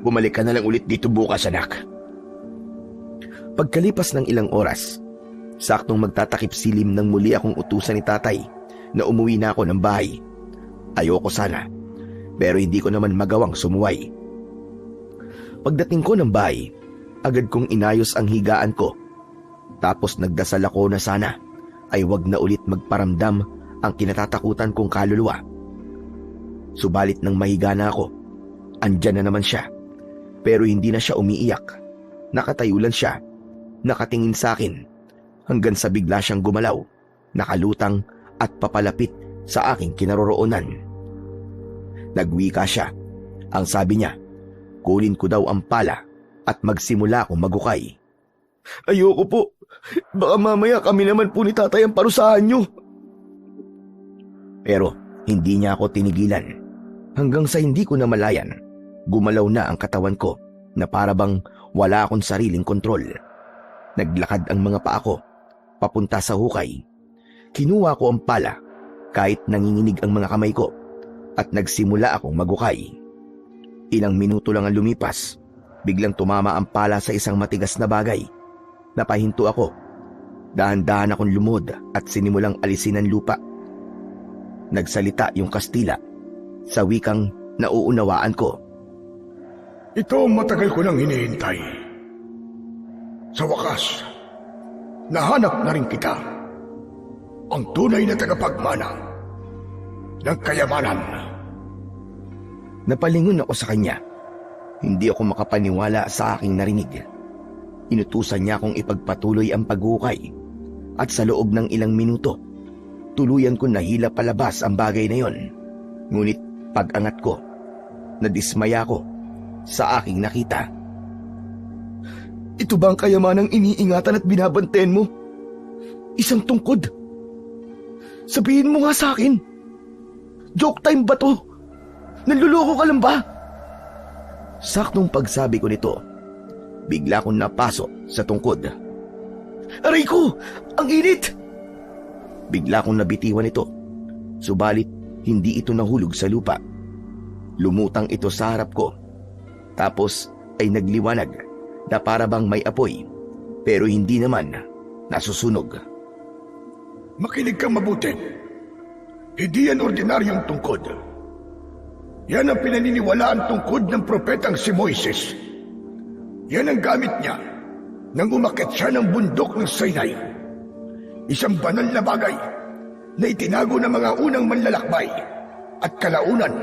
Bumalik ka na lang ulit dito bukas, anak. Pagkalipas ng ilang oras, saktong magtatakip silim nang muli akong utusan ni tatay na umuwi na ako ng bahay. Ayoko sana, pero hindi ko naman magawang sumuway. Pagdating ko ng bahay, agad kong inayos ang higaan ko. Tapos nagdasal ako na sana ay wag na ulit magparamdam ang kinatatakutan kong kaluluwa. Subalit nang mahiga na ako, andyan na naman siya. Pero hindi na siya umiiyak. Nakatayo lang siya, nakatingin sa akin, hanggang sa bigla siyang gumalaw, nakalutang at papalapit sa aking kinaroroonan. Nagwika siya. Ang sabi niya, kunin ko daw ang pala at magsimula akong magukay. Ayoko po. Baka mamaya kami naman po ni tatay ang parusahan niyo. Pero hindi niya ako tinigilan. Hanggang sa hindi ko namalayan, gumalaw na ang katawan ko na parabang wala akong sariling kontrol. Naglakad ang mga paa ko papunta sa hukay. Kinuha ko ang pala kahit nanginginig ang mga kamay ko at nagsimula akong magukay. Ilang minuto lang ang lumipas, biglang tumama ang pala sa isang matigas na bagay. Napahinto ako. Dahan-dahan akong lumod at sinimulang alisin ang lupa. Nagsalita yung Kastila sa wikang nauunawaan ko. Ito ang matagal ko nang hinihintay. Sa wakas, nahanap na rin kita. ang tunay na tagapagmana ng kayamanan. Napalingon ako sa kanya. Hindi ako makapaniwala sa aking narinig. Inutusan niya akong ipagpatuloy ang paghukay at sa loob ng ilang minuto, tuluyan ko nahila palabas ang bagay na yon. Ngunit pag-angat ko, nadismaya ko sa aking nakita. Ito ba ang kayamanang iniingatan at binabantayan mo? Isang tungkod. Sabihin mo nga sa akin. Joke time ba to? Nanluloko ka lang ba? Saktong pagsabi ko nito, bigla kong napasok sa tungkod. Aray ko! Ang init! Bigla kong nabitiwan ito. Subalit, hindi ito nahulog sa lupa. Lumutang ito sa harap ko. Tapos ay nagliwanag na para bang may apoy, pero hindi naman nasusunog. Makinig kang mabuti. Hindi yan ordinaryong tungkod. Yan ang pinaniniwalaan tungkod ng propetang si Moises. Yan ang gamit niya nang umakyat siya ng bundok ng Sinai. Isang banal na bagay na itinago ng mga unang manlalakbay at kalaunan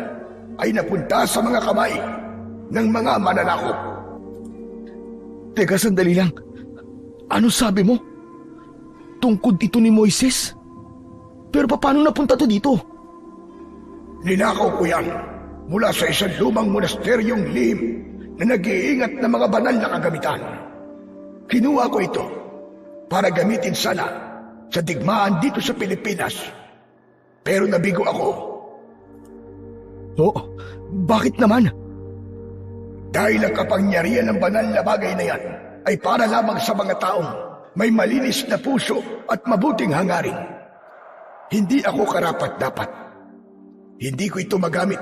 ay napunta sa mga kamay ng mga mananakop. Teka, sandali lang. Ano sabi mo? Tungkod ito ni Moises? Pero paano napunta to dito? Ninakaw ko yan mula sa isang lumang monasteryong lihim na nag-iingat ng mga banal na kagamitan. Kinuha ko ito para gamitin sana sa digmaan dito sa Pilipinas. Pero nabigo ako. Oh, bakit naman? Dahil ang kapangyarihan ng banal na bagay na yan ay para lamang sa mga taong may malinis na puso at mabuting hangarin. Hindi ako karapat-dapat. Hindi ko ito magamit.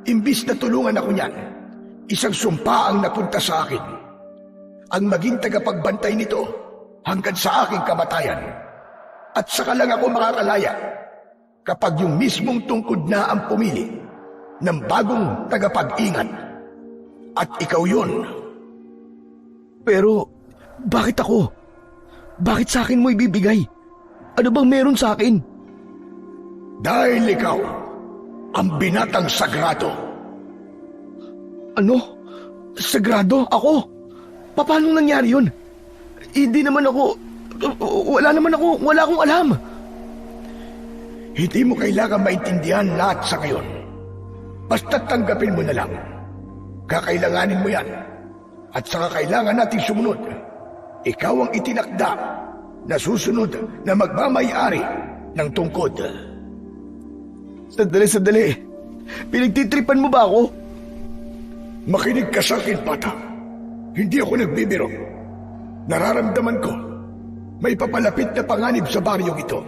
Imbis na tulungan ako niyan, isang sumpa ang napunta sa akin. Ang maging tagapagbantay nito hanggang sa aking kamatayan. At saka lang ako makakalaya kapag yung mismong tungkod na ang pumili ng bagong tagapag-ingat. At ikaw yun. Pero, bakit ako? Bakit sa akin mo ibibigay? Ano bang meron sa akin? Dahil ikaw ang binatang sagrado. Ano? Sagrado? Ako? Paano nangyari yun? Hindi naman ako... Wala akong alam. Hindi mo kailangan maintindihan lahat sa ngayon. Basta tanggapin mo na lang. Kakailanganin mo yan. At saka kailangan nating sumunod. Ikaw ang itinakda na susunod na magmamay-ari ng tungkod. Sandali. Pinagtitripan mo ba ako? Makinig ka sa akin, bata. Hindi ako nagbibiro. Nararamdaman ko may papalapit na panganib sa baryong ito.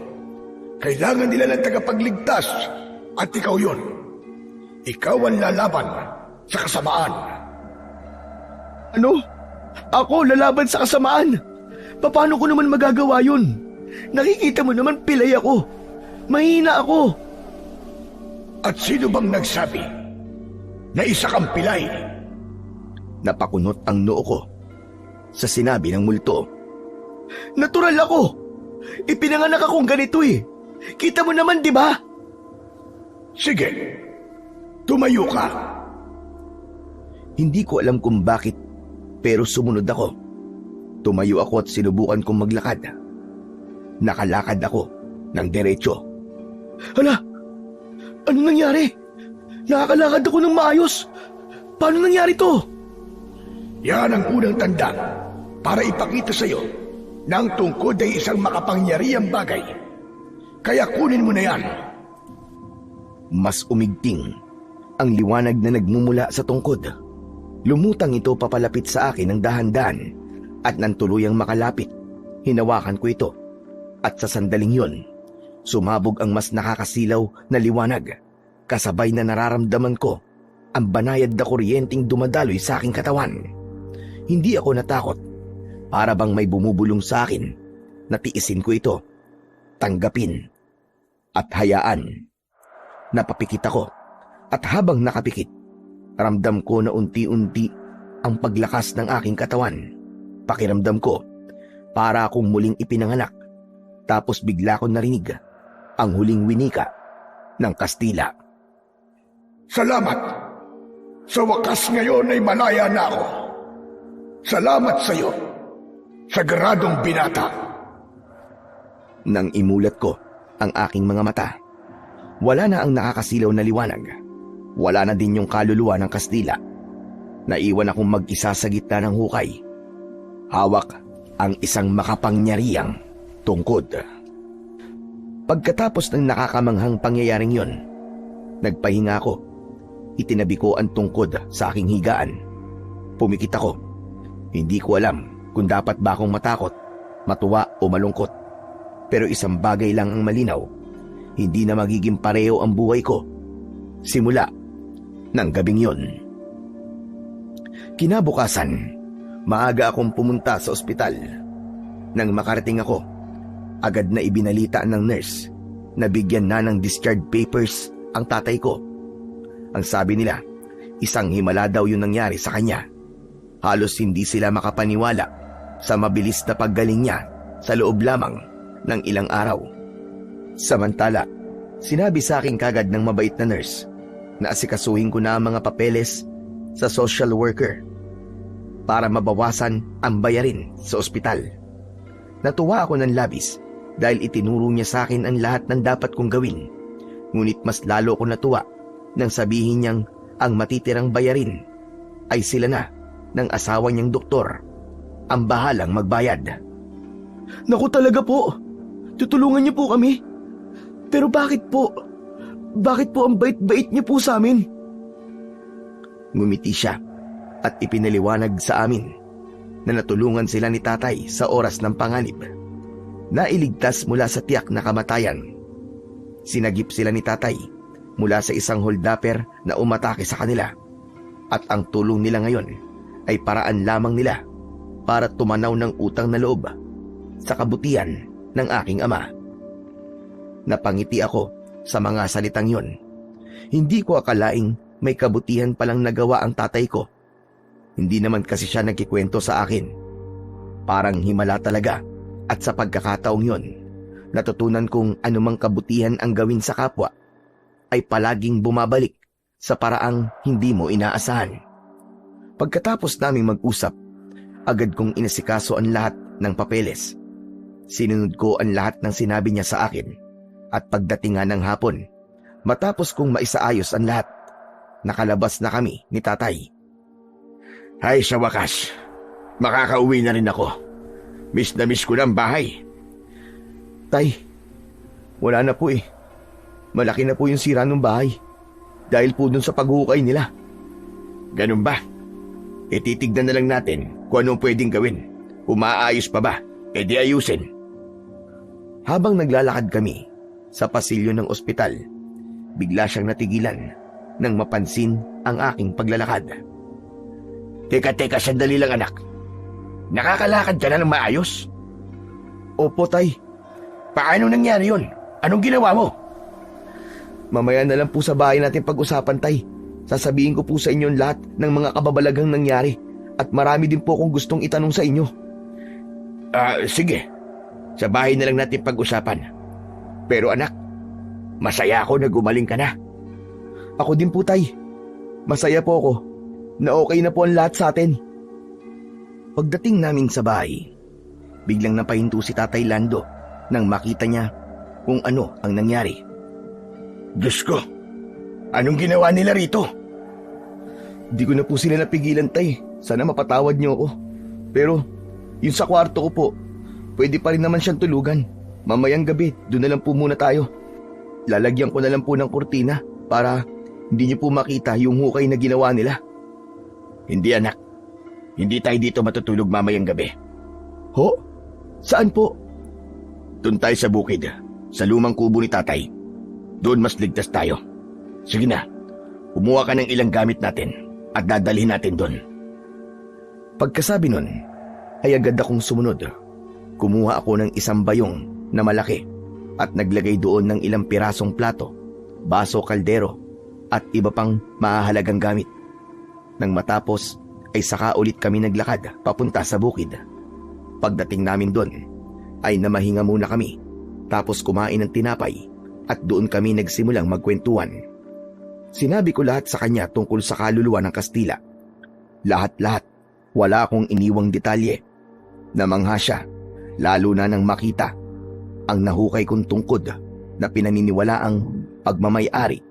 Kailangan nila ng tagapagligtas at ikaw yun. Ikaw ang lalaban sa kasamaan. Ano? Ako lalaban sa kasamaan? Paano ko naman magagawa yun? Nakikita mo naman pilay ako. Mahina ako. At sino bang nagsabi na isa kang pilay? Napakunot ang noo ko sa sinabi ng multo. Natural ako. Ipinanganak akong ganito eh. Kita mo naman, di ba? Sige, tumayo ka. Hindi ko alam kung bakit, pero sumunod ako. Tumayo ako at sinubukan kong maglakad. Nakalakad ako ng diretso. Hala! Ano nangyari? Nakakalakad ako ng maayos. Paano nangyari to? Yan ang unang tanda para ipakita sa iyo na ang tungkod ay isang makapangyarihang bagay. Kaya kunin mo na yan. Mas umigting ang liwanag na nagmumula sa tungkod. Lumutang ito papalapit sa akin ng dahan-dahan at nang tuluyang makalapit, hinawakan ko ito. At sa sandaling yon, sumabog ang mas nakakasilaw na liwanag. Kasabay na nararamdaman ko ang banayad na kuryenteng dumadaloy sa aking katawan. Hindi ako natakot. Para bang may bumubulong sa akin. Natiisin ko ito. Tanggapin. At hayaan. Napapikit ako. At habang nakapikit, ramdam ko na unti-unti ang paglakas ng aking katawan. Pakiramdam ko, para akong muling ipinanganak Tapos bigla ko narinig ang huling winika ng Kastila. Salamat. Sa wakas ngayon ay malaya na ako. Salamat sa iyo, sagradong binata. Nang imulat ko ang aking mga mata, wala na ang nakakasilaw na liwanag. Wala na din yung kaluluwa ng Kastila. Naiwan akong mag-isa sa gitna ng hukay. Hawak ang isang makapangyarihang tungkod. Pagkatapos ng nakakamanghang pangyayaring yon, nagpahinga ako. Itinabi ko ang tungkod sa aking higaan. Pumikit ako. Hindi ko alam kung dapat ba akong matakot, matuwa o malungkot. Pero isang bagay lang ang malinaw. Hindi na magiging pareho ang buhay ko simula ng gabing yon. Kinabukasan, maaga akong pumunta sa ospital. Nang makarating ako, agad na ibinalita ng nurse na bigyan na ng discharge papers ang tatay ko. Ang sabi nila, isang himala daw yung nangyari sa kanya. Halos hindi sila makapaniwala sa mabilis na paggaling niya sa loob lamang ng ilang araw. Samantala, sinabi sa akin kagad ng mabait na nurse na asikasuhin ko na ang mga papeles sa social worker para mabawasan ang bayarin sa ospital. Natuwa ako ng labis dahil itinuro niya sa akin ang lahat ng dapat kong gawin. Ngunit mas lalo ko natuwa nang sabihin niyang ang matitirang bayarin ay sila na ng asawa niyang doktor ang bahalang magbayad. Naku talaga po, tutulungan niyo po kami. Pero bakit po? Bakit po ang bait-bait niyo po sa amin? Ngumiti siya at ipinaliwanag sa amin na natulungan sila ni tatay sa oras ng panganib. Nailigtas mula sa tiyak na kamatayan. Sinagip sila ni tatay mula sa isang holdapper na umatake sa kanila. At ang tulong nila ngayon ay paraan lamang nila para tumanaw ng utang na loob sa kabutihan ng aking ama. Napangiti ako sa mga salitang yon. Hindi ko akalaing may kabutihan palang nagawa ang tatay ko. Hindi naman kasi siya nagkikwento sa akin. Parang himala talaga, at sa pagkakataong yon, natutunan kong anumang kabutihan ang gawin sa kapwa ay palaging bumabalik sa paraang hindi mo inaasahan. Pagkatapos naming mag-usap, agad kong inasikaso ang lahat ng papeles. Sinunod ko ang lahat ng sinabi niya sa akin at pagdating nga ng hapon, matapos kong maisaayos ang lahat, nakalabas na kami ni tatay. Ay, sa wakas, makakauwi na rin ako. Miss na miss ko ng bahay. Tay, wala na po eh. Malaki na po yung sira ng bahay dahil po dun sa paghuhukay nila. Ganun ba? E titignan na lang natin kung anong pwedeng gawin. Kung maaayos pa ba, di ayusin. Habang naglalakad kami sa pasilyo ng ospital, bigla siyang natigilan nang mapansin ang aking paglalakad. Teka, sandali lang anak. Nakakalakad ka na ng maayos? Opo, tay. Paano nangyari yun? Anong ginawa mo? Mamaya na lang po sa bahay natin pag-usapan, tay. Sasabihin ko po sa inyo lahat ng mga kababalagang nangyari at marami din po akong gustong itanong sa inyo. Sige. Sa bahay na lang natin pag-usapan. Pero anak, masaya ako na gumaling ka na. Ako din po, tay. Masaya po ako na okay na po ang lahat sa atin. Pagdating namin sa bahay, biglang napahinto si Tatay Lando nang makita niya kung ano ang nangyari. Diyos ko, anong ginawa nila rito? Di ko na po sila napigilan, tay. Sana mapatawad niyo ako. Pero, yung sa kwarto ko po, pwede pa rin naman siyang tulugan. Mamayang gabi, doon na lang po muna tayo. Lalagyan ko na lang po ng kurtina para hindi niyo po makita yung hukay na ginawa nila. Hindi anak, hindi tayo dito matutulog mamayang gabi. Ho? Saan po? Doon tayo sa bukid, sa lumang kubo ni tatay. Doon mas ligtas tayo. Sige na, kumuha ka ng ilang gamit natin at dadalhin natin doon. Pagkasabi nun, ay agad akong sumunod. Kumuha ako ng isang bayong na malaki at naglagay doon ng ilang pirasong plato, baso, kaldero at iba pang mahahalagang gamit. Nang matapos ay saka ulit kami naglakad papunta sa bukid. Pagdating namin doon ay namahinga muna kami Tapos kumain ng tinapay at doon kami nagsimulang magkwentuhan. Sinabi ko lahat sa kanya tungkol sa kaluluwa ng Kastila. Lahat-lahat, wala akong iniwang detalye. Namangha siya, lalo na nang makita ang nahukay kong tungkod na pinaniniwalaang pagmamay-ari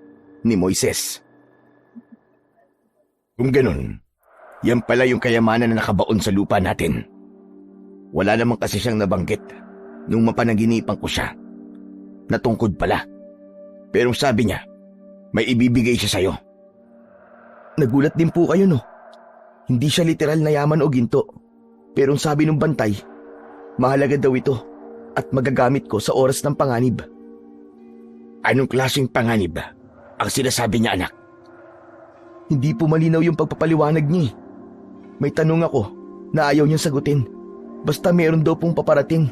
ni Moises. Kung ganun, yan pala yung kayamanan na nakabaon sa lupa natin. Wala namang kasi siyang nabanggit nung mapanaginipan ko siya. Natungkod pala. Pero sabi niya, may ibibigay siya sa'yo. Nagulat din po kayo, no? Hindi siya literal na yaman o ginto. Pero ang sabi ng bantay, mahalaga daw ito at magagamit ko sa oras ng panganib. Anong klaseng panganib ang sinasabi niya, anak? Hindi po malinaw yung pagpapaliwanag niya. May tanong ako na ayaw niyang sagutin. Basta meron daw pong paparating.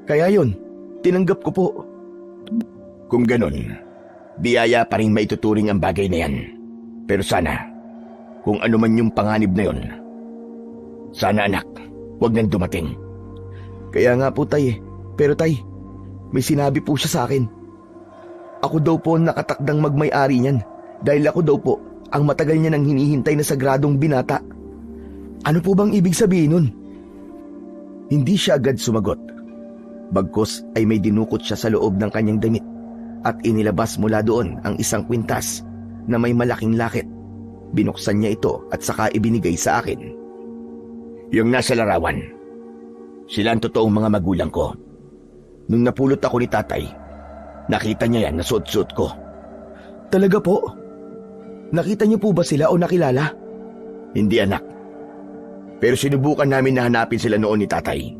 Kaya yon, tinanggap ko po. Kung ganun, biyaya pa rin maituturing ang bagay na yan. Pero sana, kung ano man yung panganib na yon, sana anak, huwag nang dumating. Kaya nga po tay. Pero tay, may sinabi po siya sa akin. Ako daw po ang nakatakdang magmay-ari niyan dahil ako daw po ang matagal niya nang hinihintay na sagradong binata. Ano po bang ibig sabihin nun? Hindi siya agad sumagot. Bagkus ay may dinukot siya sa loob ng kanyang damit at inilabas mula doon ang isang kwintas na may malaking lakit. Binuksan niya ito at saka ibinigay sa akin. Yung nasa larawan, sila ang totoong mga magulang ko. Nung napulot ako ni tatay, nakita niya yan na suot-suot ko. Talaga po? Nakita niyo po ba sila o nakilala? Hindi anak. Pero sinubukan namin na hanapin sila noon ni tatay.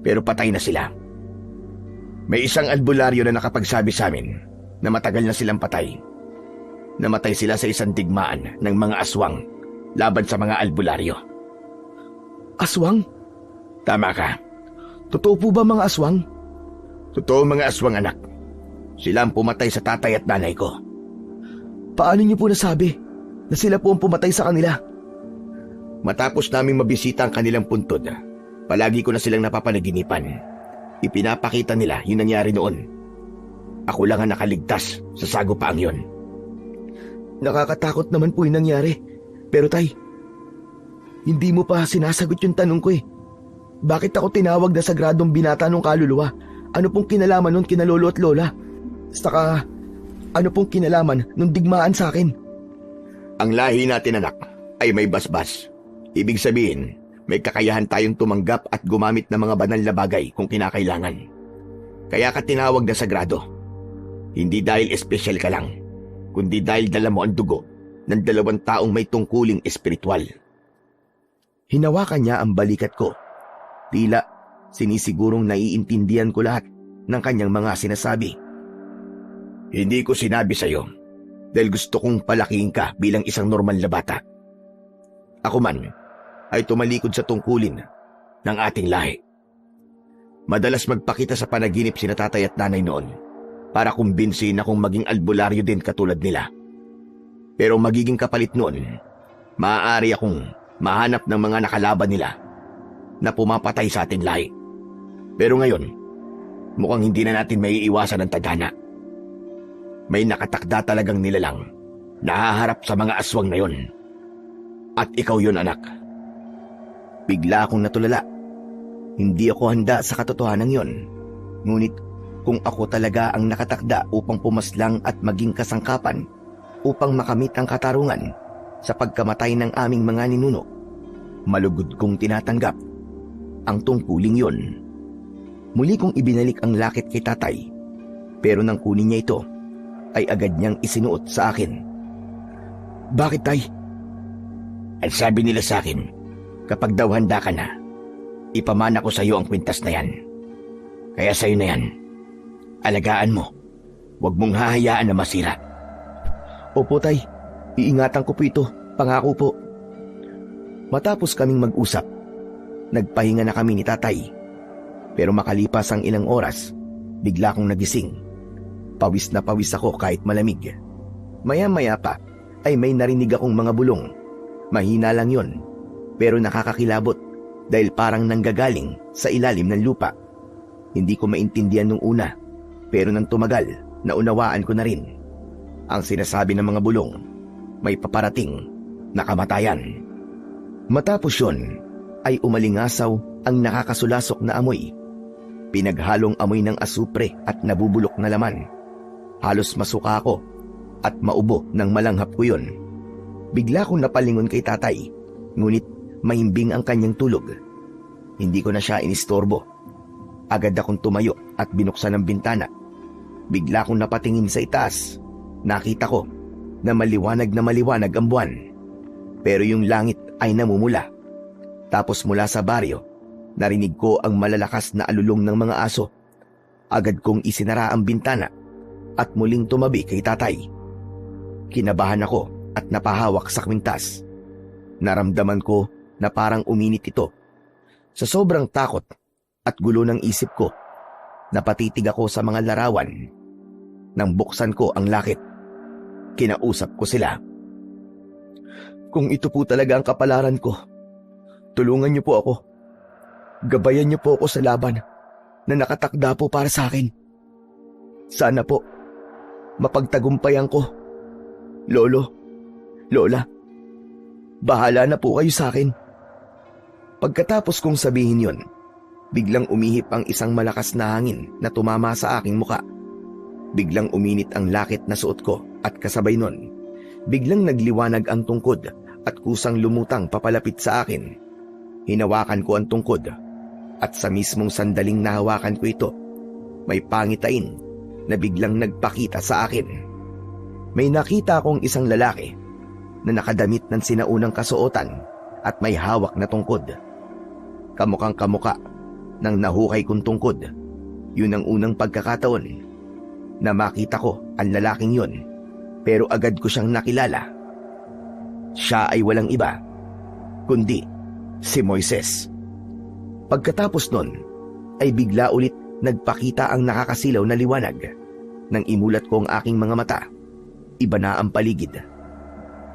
Pero patay na sila. May isang albularyo na nakapagsabi sa amin na matagal na silang patay. Namatay sila sa isang digmaan ng mga aswang laban sa mga albularyo. Aswang? Tama ka. Totoo po ba mga aswang? Totoo mga aswang, anak. Sila ang pumatay sa tatay at nanay ko. Paano niyo po nasabi na sila po ang pumatay sa kanila? Matapos naming mabisita ang kanilang puntod, palagi ko na silang napapanaginipan. Ipinapakita nila yung nangyari noon. Ako lang ang nakaligtas sa sagupaang yon. Nakakatakot naman po yung nangyari. Pero tay, hindi mo pa sinasagot yung tanong ko eh. Bakit ako tinawag na sagradong binata ng kaluluwa? Ano pong kinalaman nun kina lolo at lola? Saka, ano pong kinalaman nung digmaan sa akin? Ang lahi natin, anak, ay may basbas. Ibig sabihin, may kakayahan tayong tumanggap at gumamit ng mga banal na bagay kung kinakailangan. Kaya ka tinawag na sagrado. Hindi dahil espesyal ka lang, kundi dahil dala mo ang dugo ng 2 taong may tungkuling espiritual. Hinawakan niya ang balikat ko. Tila sinisigurong naiintindihan ko lahat ng kanyang mga sinasabi. Hindi ko sinabi sa'yo dahil gusto kong palakihin ka bilang isang normal na bata. Ako man ay tumalikod sa tungkulin ng ating lahi. Madalas magpakita sa panaginip sina tatay at nanay noon para kumbinsihin akong maging albularyo din katulad nila. Pero magiging kapalit noon, maaari akong mahanap ng mga nakalaban nila na pumapatay sa ating lahi. Pero ngayon, mukhang hindi na natin maiiwasan ang tadhana. May nakatakda talagang nilalang na haharap sa mga aswang na yon. At ikaw yun, anak. Bigla akong natulala. Hindi ako handa sa katotohanan yon. Ngunit kung ako talaga ang nakatakda upang pumaslang at maging kasangkapan upang makamit ang katarungan sa pagkamatay ng aming mga ninuno, malugod kong tinatanggap ang tungkuling yon. Muli kong ibinalik ang lakit kay tatay, pero nang kunin niya ito, ay agad niyang isinuot sa akin. Bakit, tay? At sabi nila sa akin, kapag daw handa ka na, ipamana ko sa iyo ang kwintas na yan. Kaya sa iyo na yan, alagaan mo. Huwag mong hahayaan na masira. Opo, tay. Iingatan ko po ito. Pangako po. Matapos kaming mag-usap, nagpahinga na kami ni tatay. Pero makalipas ang ilang oras, bigla akong nagising. Pawis na pawis ako kahit malamig. Maya-maya pa ay may narinig akong mga bulong. Mahina lang yon, pero nakakakilabot dahil parang nanggagaling sa ilalim ng lupa. Hindi ko maintindihan nung una, pero nang tumagal, naunawaan ko na rin. Ang sinasabi ng mga bulong, may paparating na kamatayan. Matapos yun, ay umalingasaw ang nakakasulasok na amoy. Pinaghalong amoy ng asupre at nabubulok na laman. Halos masuka ako at maubo nang malanghap ko yun. Bigla kong napalingon kay tatay, ngunit mahimbing ang kanyang tulog. Hindi ko na siya inistorbo. Agad akong tumayo at binuksan ang bintana. Bigla kong napatingin sa itaas. Nakita ko na maliwanag ang buwan. Pero yung langit ay namumula. Tapos mula sa baryo, narinig ko ang malalakas na alulong ng mga aso. Agad kong isinara ang bintana at muling tumabi kay tatay. Kinabahan ako at napahawak sa kwintas. Naramdaman ko na parang uminit ito. Sa sobrang takot at gulo ng isip ko, napatitig ako sa mga larawan. Nang buksan ko ang lakit, kinausap ko sila. Kung ito po talaga ang kapalaran ko, tulungan niyo po ako. Gabayan niyo po ako sa laban na nakatakda po para sa akin. Sana po, mapagtagumpayan ko. Lolo, Lola, bahala na po kayo sa akin. Pagkatapos kong sabihin yon, biglang umihip ang isang malakas na hangin na tumama sa aking muka. Biglang uminit ang lakit na suot ko at kasabay nun, biglang nagliwanag ang tungkod at kusang lumutang papalapit sa akin. Hinawakan ko ang tungkod at sa mismong sandaling nahawakan ko ito, may pangitain na biglang nagpakita sa akin. May nakita akong isang lalaki na nakadamit ng sinaunang kasuotan at may hawak na tungkod. Kamukhang kamuka ng nahukay kong tungkod. Yun ang unang pagkakataon na makita ko ang lalaking yun, pero agad ko siyang nakilala. Siya ay walang iba, kundi si Moises. Pagkatapos nun, ay bigla ulit nagpakita ang nakakasilaw na liwanag. Nang imulat ko ang aking mga mata, iba na ang paligid.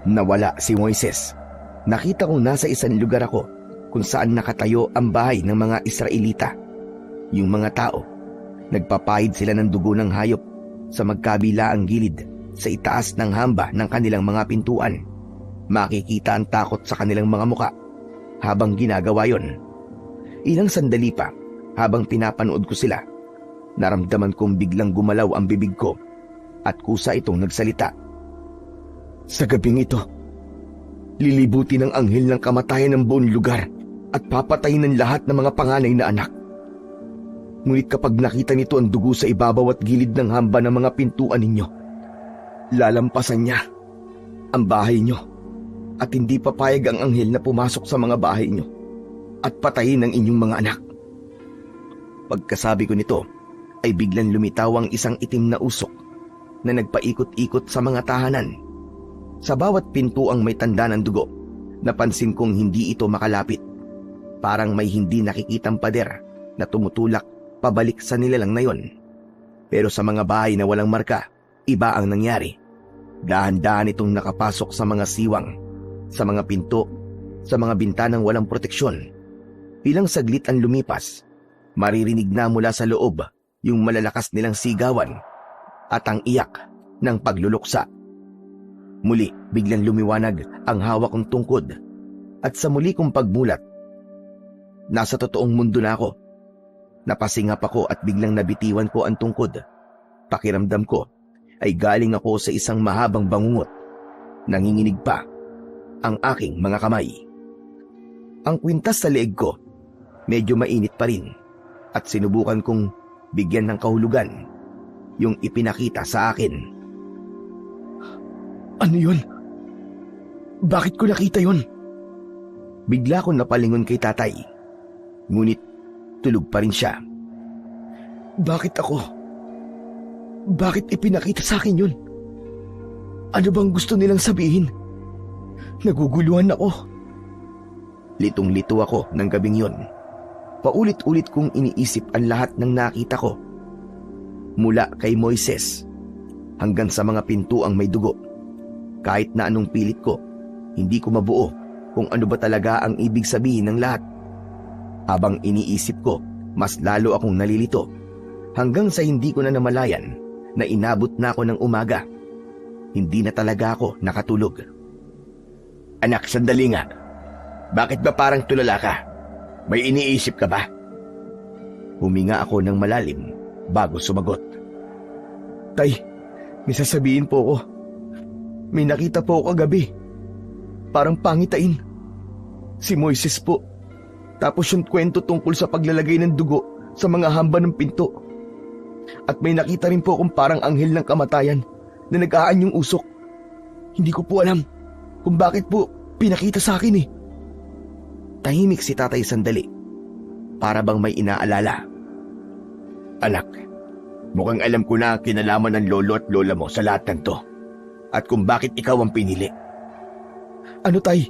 Nawala si Moises. Nakita kong nasa isang lugar ako kung saan nakatayo ang bahay ng mga Israelita. Yung mga tao, nagpapahid sila ng dugo ng hayop sa magkabilaang gilid sa itaas ng hamba ng kanilang mga pintuan. Makikita ang takot sa kanilang mga muka habang ginagawa yon. Ilang sandali pa, habang pinapanood ko sila, naramdaman kong biglang gumalaw ang bibig ko at kusa itong nagsalita. Sa gabing ito, lilibutin ng anghel ng kamatayan ng buong lugar at papatayin ng lahat ng mga panganay na anak. Ngunit kapag nakita nito ang dugo sa ibabaw at gilid ng hamba ng mga pintuan ninyo, lalampasan niya ang bahay niyo at hindi papayag ang anghel na pumasok sa mga bahay niyo at patayin ang inyong mga anak. Pagkasabi ko nito, ay biglang lumitaw ang isang itim na usok na nagpaikot-ikot sa mga tahanan. Sa bawat pintuang may tanda ng dugo, napansin kong hindi ito makalapit. Parang may hindi nakikitang pader na tumutulak pabalik sa nilalang na yon. Pero sa mga bahay na walang marka, iba ang nangyari. Dahan-dahan itong nakapasok sa mga siwang, sa mga pinto, sa mga bintanang walang proteksyon. Ilang saglit ang lumipas, maririnig na mula sa loob yung malalakas nilang sigawan at ang iyak ng pagluluksa. Muli, biglang lumiwanag ang hawak kong tungkod at sa muli kong pagmulat, nasa totoong mundo na ako. Napasingap ako at biglang nabitiwan ko ang tungkod. Pakiramdam ko ay galing ako sa isang mahabang bangungot. Nanginginig pa ang aking mga kamay. Ang kwintas sa leeg ko, medyo mainit pa rin at sinubukan kong bigyan ng kahulugan yung ipinakita sa akin. Ano yun? Bakit ko nakita yun? Bigla kong napalingon kay tatay. Ngunit tulog pa rin siya. Bakit ako? Bakit ipinakita sa akin yun? Ano bang gusto nilang sabihin? Naguguluhan ako. Litong-lito ako ng gabing yon. Paulit-ulit kong iniisip ang lahat ng nakita ko. Mula kay Moises hanggang sa mga pintuang may dugo. Kahit na anong pilit ko, hindi ko mabuo kung ano ba talaga ang ibig sabihin ng lahat. Habang iniisip ko Mas lalo akong nalilito hanggang sa hindi ko na namalayan na inabot na ako ng umaga. Hindi na talaga ako nakatulog. Anak, sandali nga. Bakit ba parang tulala ka? May iniisip ka ba? Huminga ako ng malalim bago sumagot. Tay, may sasabihin po ko. May nakita po ako kagabi. Parang pangitain. Si Moises po. Tapos yung kwento tungkol sa paglalagay ng dugo sa mga hamba ng pinto. At may nakita rin po akong parang anghel ng kamatayan na nag-aanyong usok. Hindi ko po alam kung bakit po pinakita sa akin eh. Tahimik si tatay sandali. Para bang may inaalala. Anak, mukhang alam ko na ang kinalaman ng lolo at lola mo sa lahat ng to. At kung bakit ikaw ang pinili. Ano tay?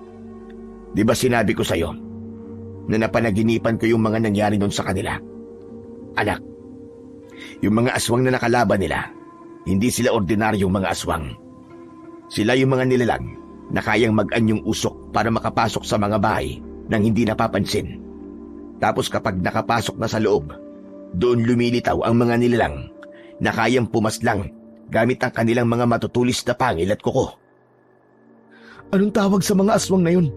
Di ba sinabi ko sa'yo na napanaginipan ko yung mga nangyari noon sa kanila? Anak, yung mga aswang na nakalaban nila, hindi sila ordinaryong mga aswang. Sila yung mga nilalang na kayang mag-anyong usok para makapasok sa mga bahay nang hindi napapansin. Tapos kapag nakapasok na sa loob, doon lumilitaw ang mga nilalang na kayang pumaslang gamit ang kanilang mga matutulis na pangil at kuko. Anong tawag sa mga aswang na yun?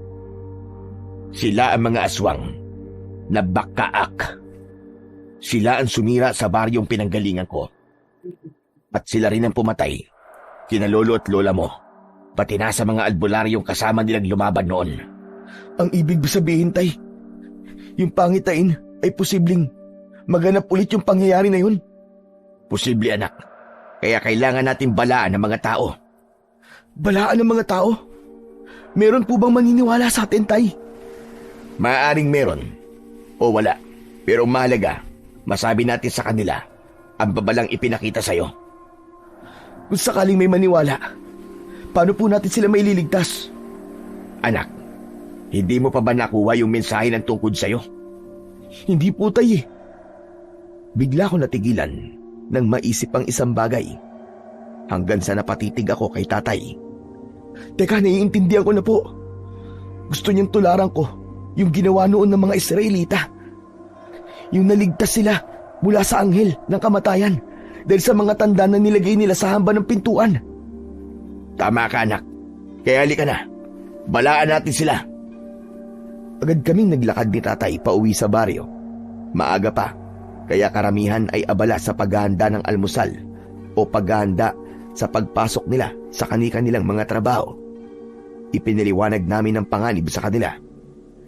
Sila ang mga aswang na bakaak. Sila ang sumira sa baryong pinanggalingan ko. At sila rin ang pumatay kina lolo at lola mo, pati na sa mga albularyong kasama nilang lumaban noon. Ang ibig sabihin tay, yung pangitain ay posibleng maganap ulit yung pangyayari na yun? Posible anak, kaya kailangan natin balaan ng mga tao. Balaan ng mga tao? Meron po bang maniniwala sa atin tay? Maaaring meron o wala, pero mahalaga masabi natin sa kanila ang babalang ipinakita sa'yo. Kung sakaling may maniwala, paano po natin sila maililigtas? Anak, hindi mo pa ba nakuha yung mensahe ng tungkod sa'yo? Hindi po tay eh. Bigla ko natigilan nang maisip ang isang bagay. Hanggang sa napatitig ako kay tatay. Teka, naiintindihan ko na po. Gusto niyang tularan ko yung ginawa noon ng mga Israelita. Yung naligtas sila mula sa anghel ng kamatayan dahil sa mga tanda na nilagay nila sa hamba ng pintuan. Tama ka anak, kaya halika na. Balaan natin sila. Agad kaming naglakad ni tatay pauwi sa baryo. Maaga pa, kaya karamihan ay abala sa paghahanda ng almusal o paghahanda sa pagpasok nila sa kani-kanilang mga trabaho. Ipiniliwanag namin ang panganib sa kanila.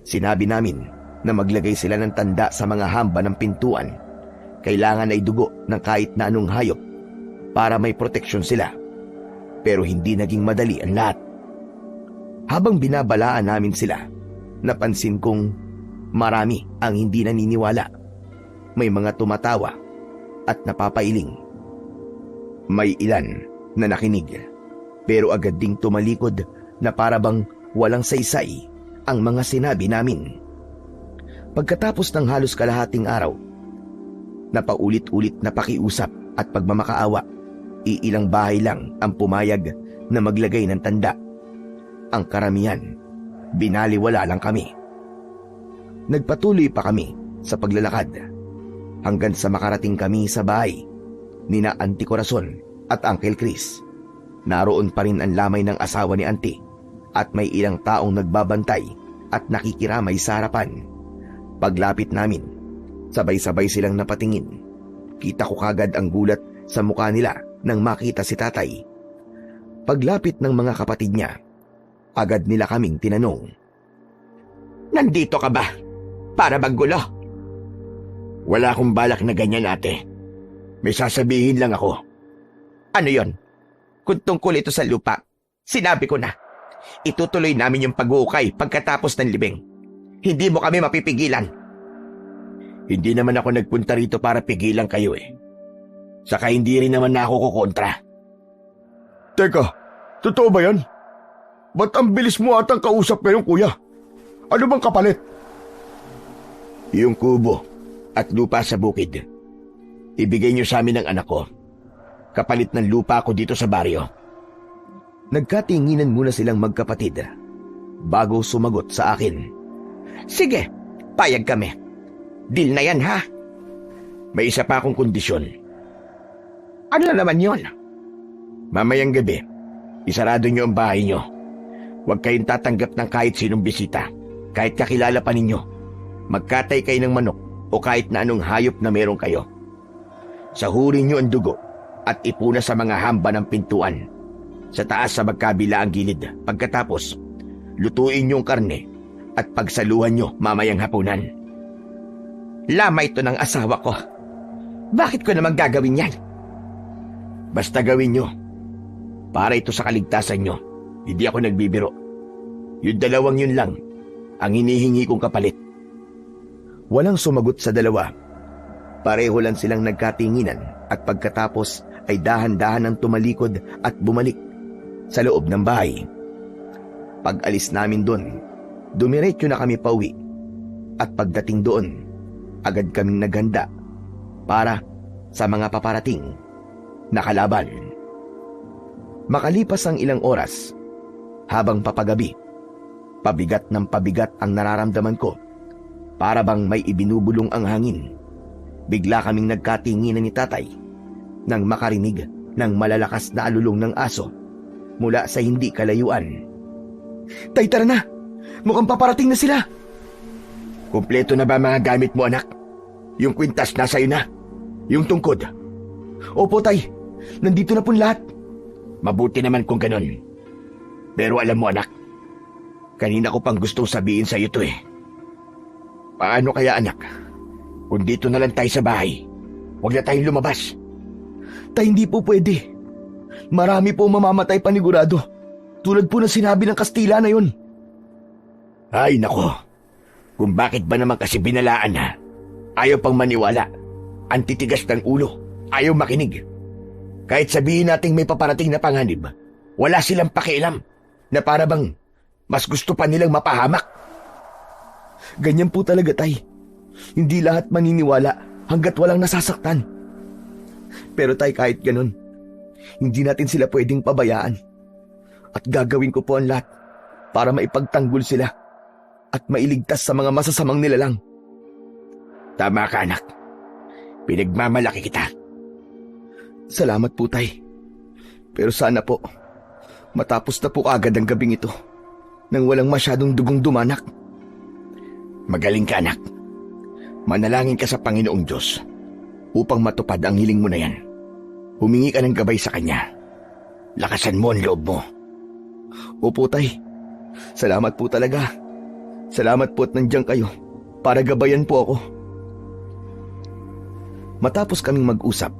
Sinabi namin na maglagay sila ng tanda sa mga hamba ng pintuan. Kailangan ay dugo ng kahit na anong hayop para may proteksyon sila. Pero hindi naging madali ang lahat. Habang binabalaan namin sila, napansin kong marami ang hindi naniniwala. May mga tumatawa at napapailing. May ilan na nakinig, pero agad ding tumalikod na parabang walang saysay ang mga sinabi namin. Pagkatapos ng halos kalahating araw, napaulit-ulit na pakiusap at pagmamakaawa, iilang bahay lang ang pumayag na maglagay ng tanda. Ang karamihan, binaliwala lang kami. Nagpatuloy pa kami sa paglalakad hanggang sa makarating kami sa bahay nina Auntie Corazon at Uncle Chris. Naroon pa rin ang lamay ng asawa ni Auntie at may ilang taong nagbabantay at nakikiramay sa harapan. Paglapit namin, sabay-sabay silang napatingin. Kita ko kagad ang gulat sa mukha nila nang makita si tatay. Paglapit ng mga kapatid niya, agad nila kaming tinanong, Nandito ka ba? Para maggulo? Wala akong balak na ganyan ate. May sasabihin lang ako. Ano yon? Kung tungkol ito sa lupa, sinabi ko na. Itutuloy namin yung pag-uukay pagkatapos ng libing. Hindi mo kami mapipigilan. Hindi naman ako nagpunta rito para pigilan kayo eh. Saka hindi rin naman na ako kukontra. Teka, totoo ba yan? Ba't ang bilis mo atang kausap ngayon, kuya? Ano bang kapalit? Yung kubo at lupa sa bukid. Ibigay niyo sa amin ng anak ko. Kapalit ng lupa ko dito sa baryo. Nagkatinginan muna silang magkapatid bago sumagot sa akin. Sige, payag kami. Deal na yan ha. May isa pa akong kondisyon. Ano na naman yon? Mamayang gabi, isarado niyo ang bahay niyo. Huwag kayong tatanggap ng kahit sinong bisita, kahit kakilala pa ninyo. Magkatay kayo ng manok o kahit na anong hayop na meron kayo. Sahurin niyo ang dugo at ipuna sa mga hamba ng pintuan. Sa taas sa magkabila ang gilid. Pagkatapos, lutuin niyo ang karne at pagsaluhan niyo mamayang hapunan. Lama ito ng asawa ko. Bakit ko naman gagawin yan? Basta gawin niyo. Para ito sa kaligtasan niyo. Hindi ako nagbibiro. Yung dalawang yun lang ang hinihingi kong kapalit. Walang sumagot sa dalawa. Pareho lang silang nagkatinginan at pagkatapos ay dahan-dahan ang tumalikod at bumalik sa loob ng bahay. Pag-alis namin doon, dumiretso na kami pauwi at pagdating doon, agad kaming naghanda para sa mga paparating na kalaban. Makalipas ang ilang oras, habang papagabi, pabigat ng pabigat ang nararamdaman ko. Para bang may ibinubulong ang hangin. Bigla kaming nagkatinginan ni tatay nang makarinig ng malalakas na alulong ng aso mula sa hindi kalayuan. Tay, tara na! Mukhang paparating na sila! Kumpleto na ba mga gamit mo, anak? Yung kwintas nasa iyo na? Yung tungkod? Opo, tay. Nandito na po lahat. Mabuti naman kung ganun. Pero alam mo, anak, kanina ko pang gustong sabihin sa iyo to eh. Paano kaya, anak, kung dito na lang tayo sa bahay? Huwag na tayong lumabas. Tay, hindi po pwede. Marami po mamamatay panigurado. Tulad po na sinabi ng Kastila na yun. Ay, nako. Kung bakit ba naman kasi binalaan na? Ayaw pang maniwala. Ang titigas ng ulo. Ayaw makinig. Kahit sabihin nating may paparating na panganib, wala silang pakialam na para bang mas gusto pa nilang mapahamak. Ganyan po talaga, tay. Hindi lahat maniniwala hanggat walang nasasaktan. Pero tay, kahit ganun, hindi natin sila pwedeng pabayaan. At gagawin ko po ang lahat para maipagtanggol sila at mailigtas sa mga masasamang nilalang. Tama ka, anak. Pinagmamalaki kita. Salamat po, tay. Pero sana po, matapos na po agad ang gabing ito nang walang masyadong dugong dumanak. Magaling ka, anak. Manalangin ka sa Panginoong Diyos upang matupad ang hiling mo na yan. Humingi ka ng gabay sa Kanya. Lakasan mo ang loob mo. Opo, tay. Salamat po talaga. Salamat po at nandiyan kayo para gabayan po ako. Matapos kaming mag-usap,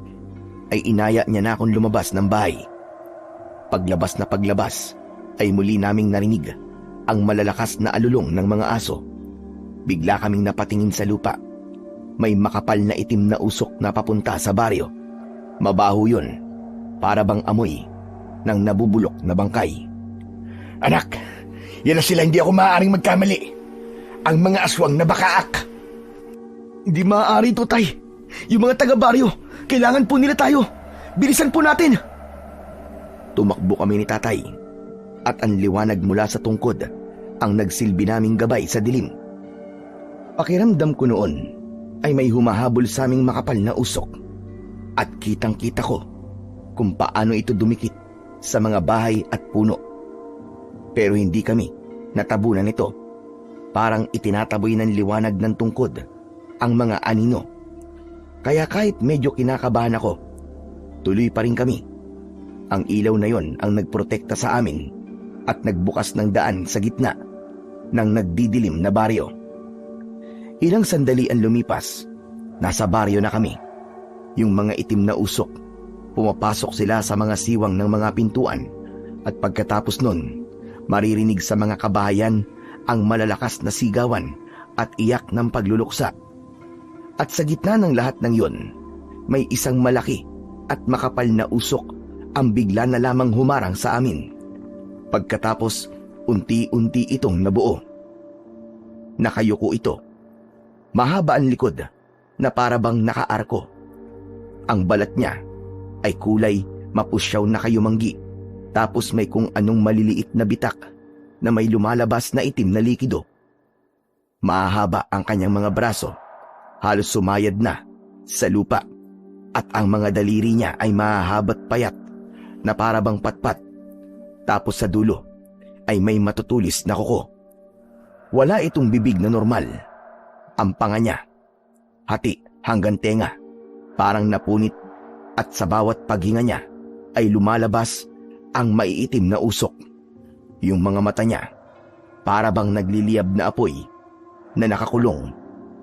ay inaya niya na akong lumabas ng bahay. Paglabas na paglabas, ay muli naming narinig ang malalakas na alulong ng mga aso. Bigla kaming napatingin sa lupa. May makapal na itim na usok na papunta sa baryo. Mabaho yun, para bang amoy ng nabubulok na bangkay. Anak, yan na sila, hindi ako maaaring magkamali. Ang mga aswang na bakaak. Hindi maaari ito, tay. Yung mga taga-baryo, kailangan po nila tayo. Bilisan po natin. Tumakbo kami ni tatay. At ang liwanag mula sa tungkod ang nagsilbi naming gabay sa dilim. Pakiramdam ko noon ay may humahabol sa aming makapal na usok. At kitang-kita ko kung paano ito dumikit sa mga bahay at puno. Pero hindi kami natabunan nito. Parang itinataboy ng liwanag ng tungkod ang mga anino. Kaya kahit medyo kinakabahan ako, tuloy pa rin kami. Ang ilaw na yon ang nagprotekta sa amin at nagbukas ng daan sa gitna ng nagdidilim na baryo. Ilang sandali ang lumipas, nasa baryo na kami. Yung mga itim na usok, pumapasok sila sa mga siwang ng mga pintuan at pagkatapos nun, maririnig sa mga kabahayan ang malalakas na sigawan at iyak ng pagluluksa. At sa gitna ng lahat ng yon, may isang malaki at makapal na usok ang bigla na lamang humarang sa amin. Pagkatapos, unti-unti itong nabuo. Nakayuko ito. Mahaba ang likod na para bang nakaarko. Ang balat niya ay kulay mapusyaw na kayumanggi, tapos may kung anong maliliit na bitak na may lumalabas na itim na likido. Mahahaba ang kanyang mga braso, halos sumayad na sa lupa at ang mga daliri niya ay mahahabat payat na para bang patpat. Tapos sa dulo ay may matutulis na kuko. Wala itong bibig na normal. Ang panga niya, hati hanggang tenga, parang napunit at sa bawat paghinga niya ay lumalabas ang maiitim na usok. Yung mga mata niya, para bang nagliliyab na apoy na nakakulong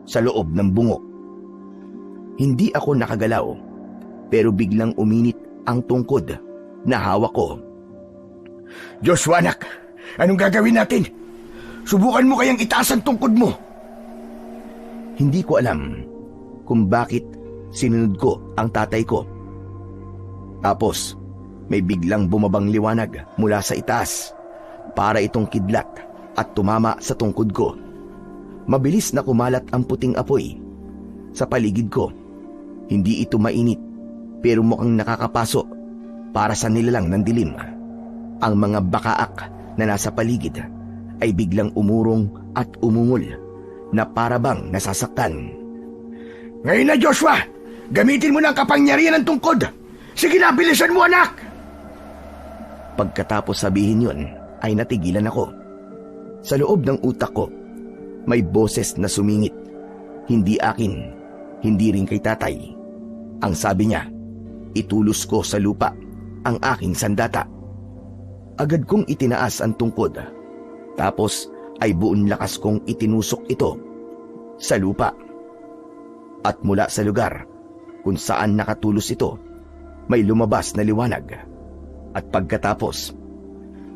sa loob ng bungo. Hindi ako nakagalaw, pero biglang uminit ang tungkod na hawak ko. Joshua, anak, anong gagawin natin? Subukan mo kayang itaas ang tungkod mo. Hindi ko alam kung bakit sinunod ko ang tatay ko. Tapos, may biglang bumabang liwanag mula sa itaas para itong kidlat at tumama sa tungkod ko. Mabilis na kumalat ang puting apoy sa paligid ko. Hindi ito mainit pero mukhang nakakapaso para sa nilalang ng dilim. Ang mga bakaak na nasa paligid ay biglang umurong at umungol na para bang nasasaktan. Ngayon na, Joshua! Gamitin mo na ang kapangyarihan ng tungkod! Sige na, bilisan mo, anak! Pagkatapos sabihin yun, ay natigilan ako. Sa loob ng utak ko, may boses na sumingit. Hindi akin, hindi rin kay tatay. Ang sabi niya, itulos ko sa lupa ang aking sandata. Agad kong itinaas ang tungkod. Tapos ay buong lakas kong itinusok ito sa lupa. At mula sa lugar kung saan nakatulos ito, may lumabas na liwanag. At pagkatapos,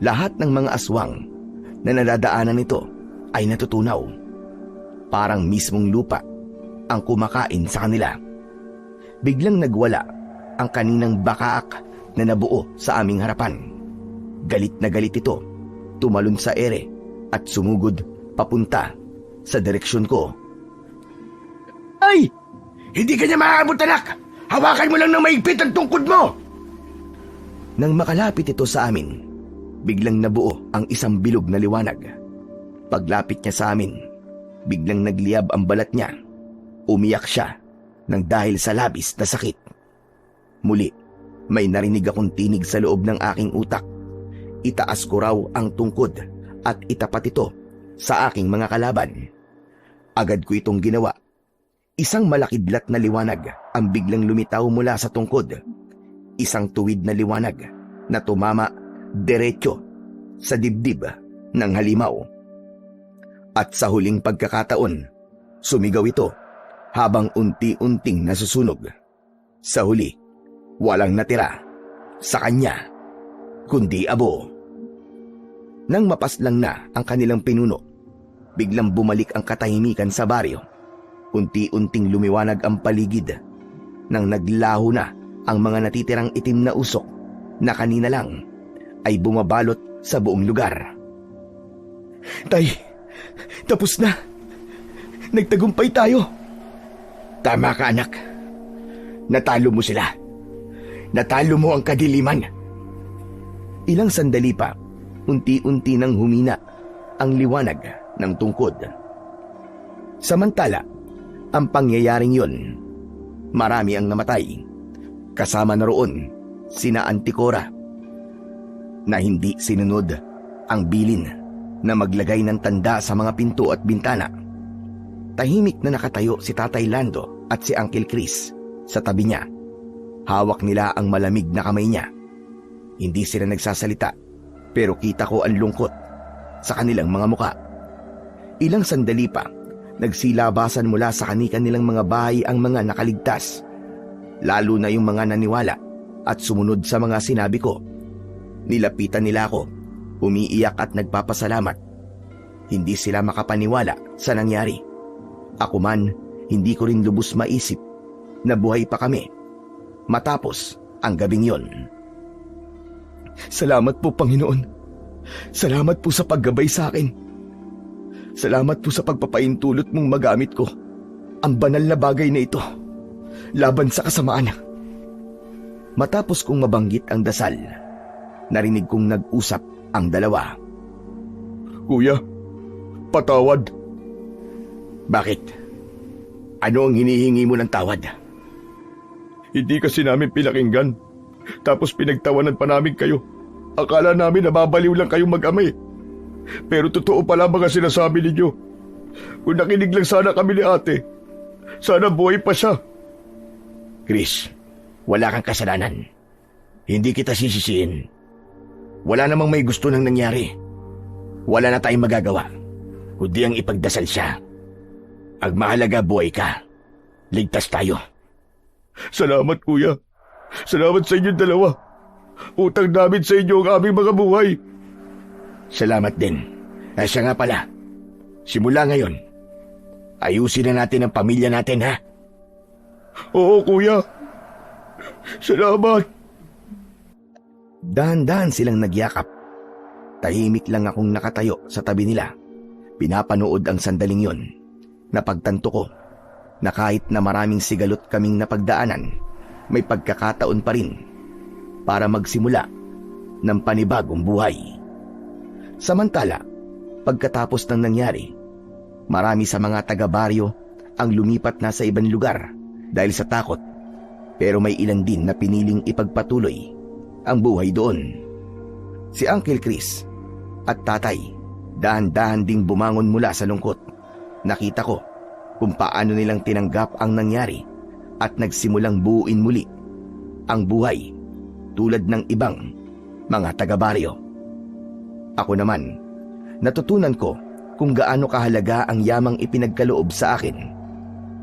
lahat ng mga aswang na nadadaanan nito ay natutunaw. Parang mismong lupa ang kumakain sa kanila. Biglang nagwala ang kaninang bakaak na nabuo sa aming harapan. Galit na galit ito, tumalon sa ere at sumugod papunta sa direksyon ko. Ay! Hindi ka niya maaabot, anak! Hawakan mo lang ng maigpit ang tungkod mo! Nang makalapit ito sa amin, biglang nabuo ang isang bilog na liwanag. Paglapit niya sa amin, biglang nagliyab ang balat niya. Umiyak siya nang dahil sa labis na sakit. Muli, may narinig akong tinig sa loob ng aking utak. Itaas ko raw ang tungkod at itapat ito sa aking mga kalaban. Agad ko itong ginawa. Isang malakidlat na liwanag ang biglang lumitaw mula sa tungkod. Isang tuwid na liwanag na tumama diretso sa dibdib ng halimaw. At sa huling pagkakataon, sumigaw ito habang unti-unting nasusunog. Sa huli, walang natira sa kanya, kundi abo. Nang mapaslang na ang kanilang pinuno, biglang bumalik ang katahimikan sa baryo. Unti-unting lumiwanag ang paligid nang naglaho na ang mga natitirang itim na usok na kanina lang ay bumabalot sa buong lugar. Tay, tapos na. Nagtagumpay tayo. Tama ka, anak. Natalo mo sila. Natalo mo ang kadiliman. Ilang sandali pa, unti-unti nang humina ang liwanag ng tungkod. Samantala, ang pangyayaring yon, marami ang namatay. Kasama na roon sina Anticora na hindi sinunod ang bilin na maglagay ng tanda sa mga pinto at bintana. Tahimik na nakatayo si Tatay Lando at si Uncle Chris sa tabi niya. Hawak nila ang malamig na kamay niya. Hindi sila nagsasalita, pero kita ko ang lungkot sa kanilang mga muka. Ilang sandali pa, nagsilabasan mula sa kanilang mga bahay ang mga nakaligtas, lalo na yung mga naniwala at sumunod sa mga sinabi ko. Nilapitan nila ako, umiiyak at nagpapasalamat. Hindi sila makapaniwala sa nangyari. Ako man, hindi ko rin lubos maisip na buhay pa kami matapos ang gabing yon. Salamat po, Panginoon. Salamat po sa paggabay sa akin. Salamat po sa pagpapaintulot mong magamit ko ang banal na bagay na ito laban sa kasamaan. Matapos kong mabanggit ang dasal, narinig kong nag-usap ang dalawa. Kuya, patawad. Bakit? Ano ang hinihingi mo ng tawad? Hindi kasi namin pinakinggan. Tapos pinagtawanan pa namin kayo. Akala namin nababaliw lang kayong mag-ama eh. Pero totoo pala mga sinasabi ninyo. Kung nakinig lang sana kami ni ate, sana buhay pa siya. Chris, wala kang kasalanan. Hindi kita sisisiin. Wala namang may gusto nang nangyari. Wala na tayong magagawa, kundi ang ipagdasal siya. Ang mahalaga, buhay ka. Ligtas tayo. Salamat kuya. Salamat sa inyong dalawa. Utang namin sa inyo ang aming mga buhay. Salamat din. Siya nga pala. Simula ngayon, ayusin na natin ang pamilya natin, ha? Oo kuya. Salamat. Dahan-dahan silang nagyakap. Tahimik lang akong nakatayo sa tabi nila. Pinapanood ang sandaling yon. Napagtanto ko na kahit na maraming sigalot kaming napagdaanan, may pagkakataon pa rin para magsimula ng panibagong buhay. Samantala, pagkatapos ng nangyari, marami sa mga taga-baryo ang lumipat na sa ibang lugar dahil sa takot, pero may ilan din na piniling ipagpatuloy ang buhay doon. Si Uncle Chris at tatay dahan-dahan ding bumangon mula sa lungkot. Nakita ko kung paano nilang tinanggap ang nangyari at nagsimulang buuin muli ang buhay tulad ng ibang mga taga-baryo. Ako naman, natutunan ko kung gaano kahalaga ang yamang ipinagkaloob sa akin.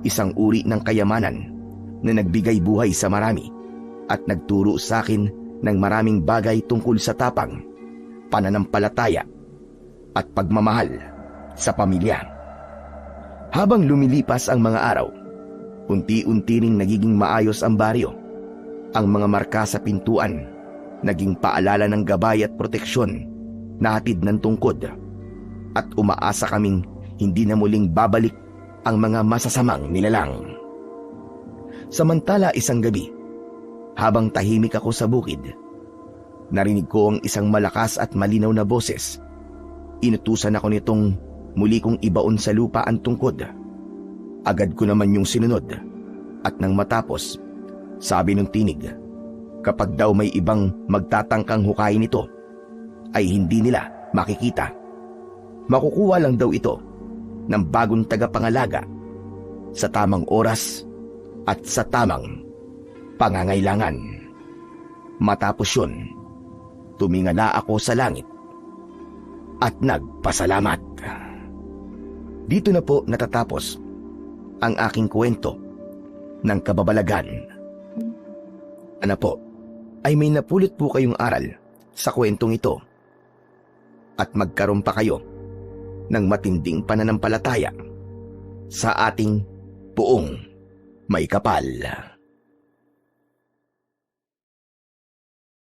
Isang uri ng kayamanan na nagbigay buhay sa marami at nagturo sa akin ng maraming bagay tungkol sa tapang, pananampalataya at pagmamahal sa pamilya. Habang lumilipas ang mga araw, unti-unti ring nagiging maayos ang baryo. Ang mga marka sa pintuan naging paalala ng gabay at proteksyon na hatid ng tungkod, at umaasa kaming hindi na muling babalik ang mga masasamang nilalang. Samantala isang gabi, habang tahimik ako sa bukid, narinig ko ang isang malakas at malinaw na boses. Inutusan ako nitong muli kong ibaon sa lupa ang tungkod. Agad ko naman yung sinunod, at nang matapos, sabi ng tinig, kapag daw may ibang magtatangkang hukayin ito, ay hindi nila makikita. Makukuha lang daw ito ng bagong tagapangalaga sa tamang oras at sa tamang pangangailangan. Matapos yun, tumingala ako sa langit at nagpasalamat. Dito na po natatapos ang aking kwento ng kababalagan. Ano po, ay may napulot po kayong aral sa kwentong ito at magkaroon pa kayo ng matinding pananampalataya sa ating Puong May Kapal.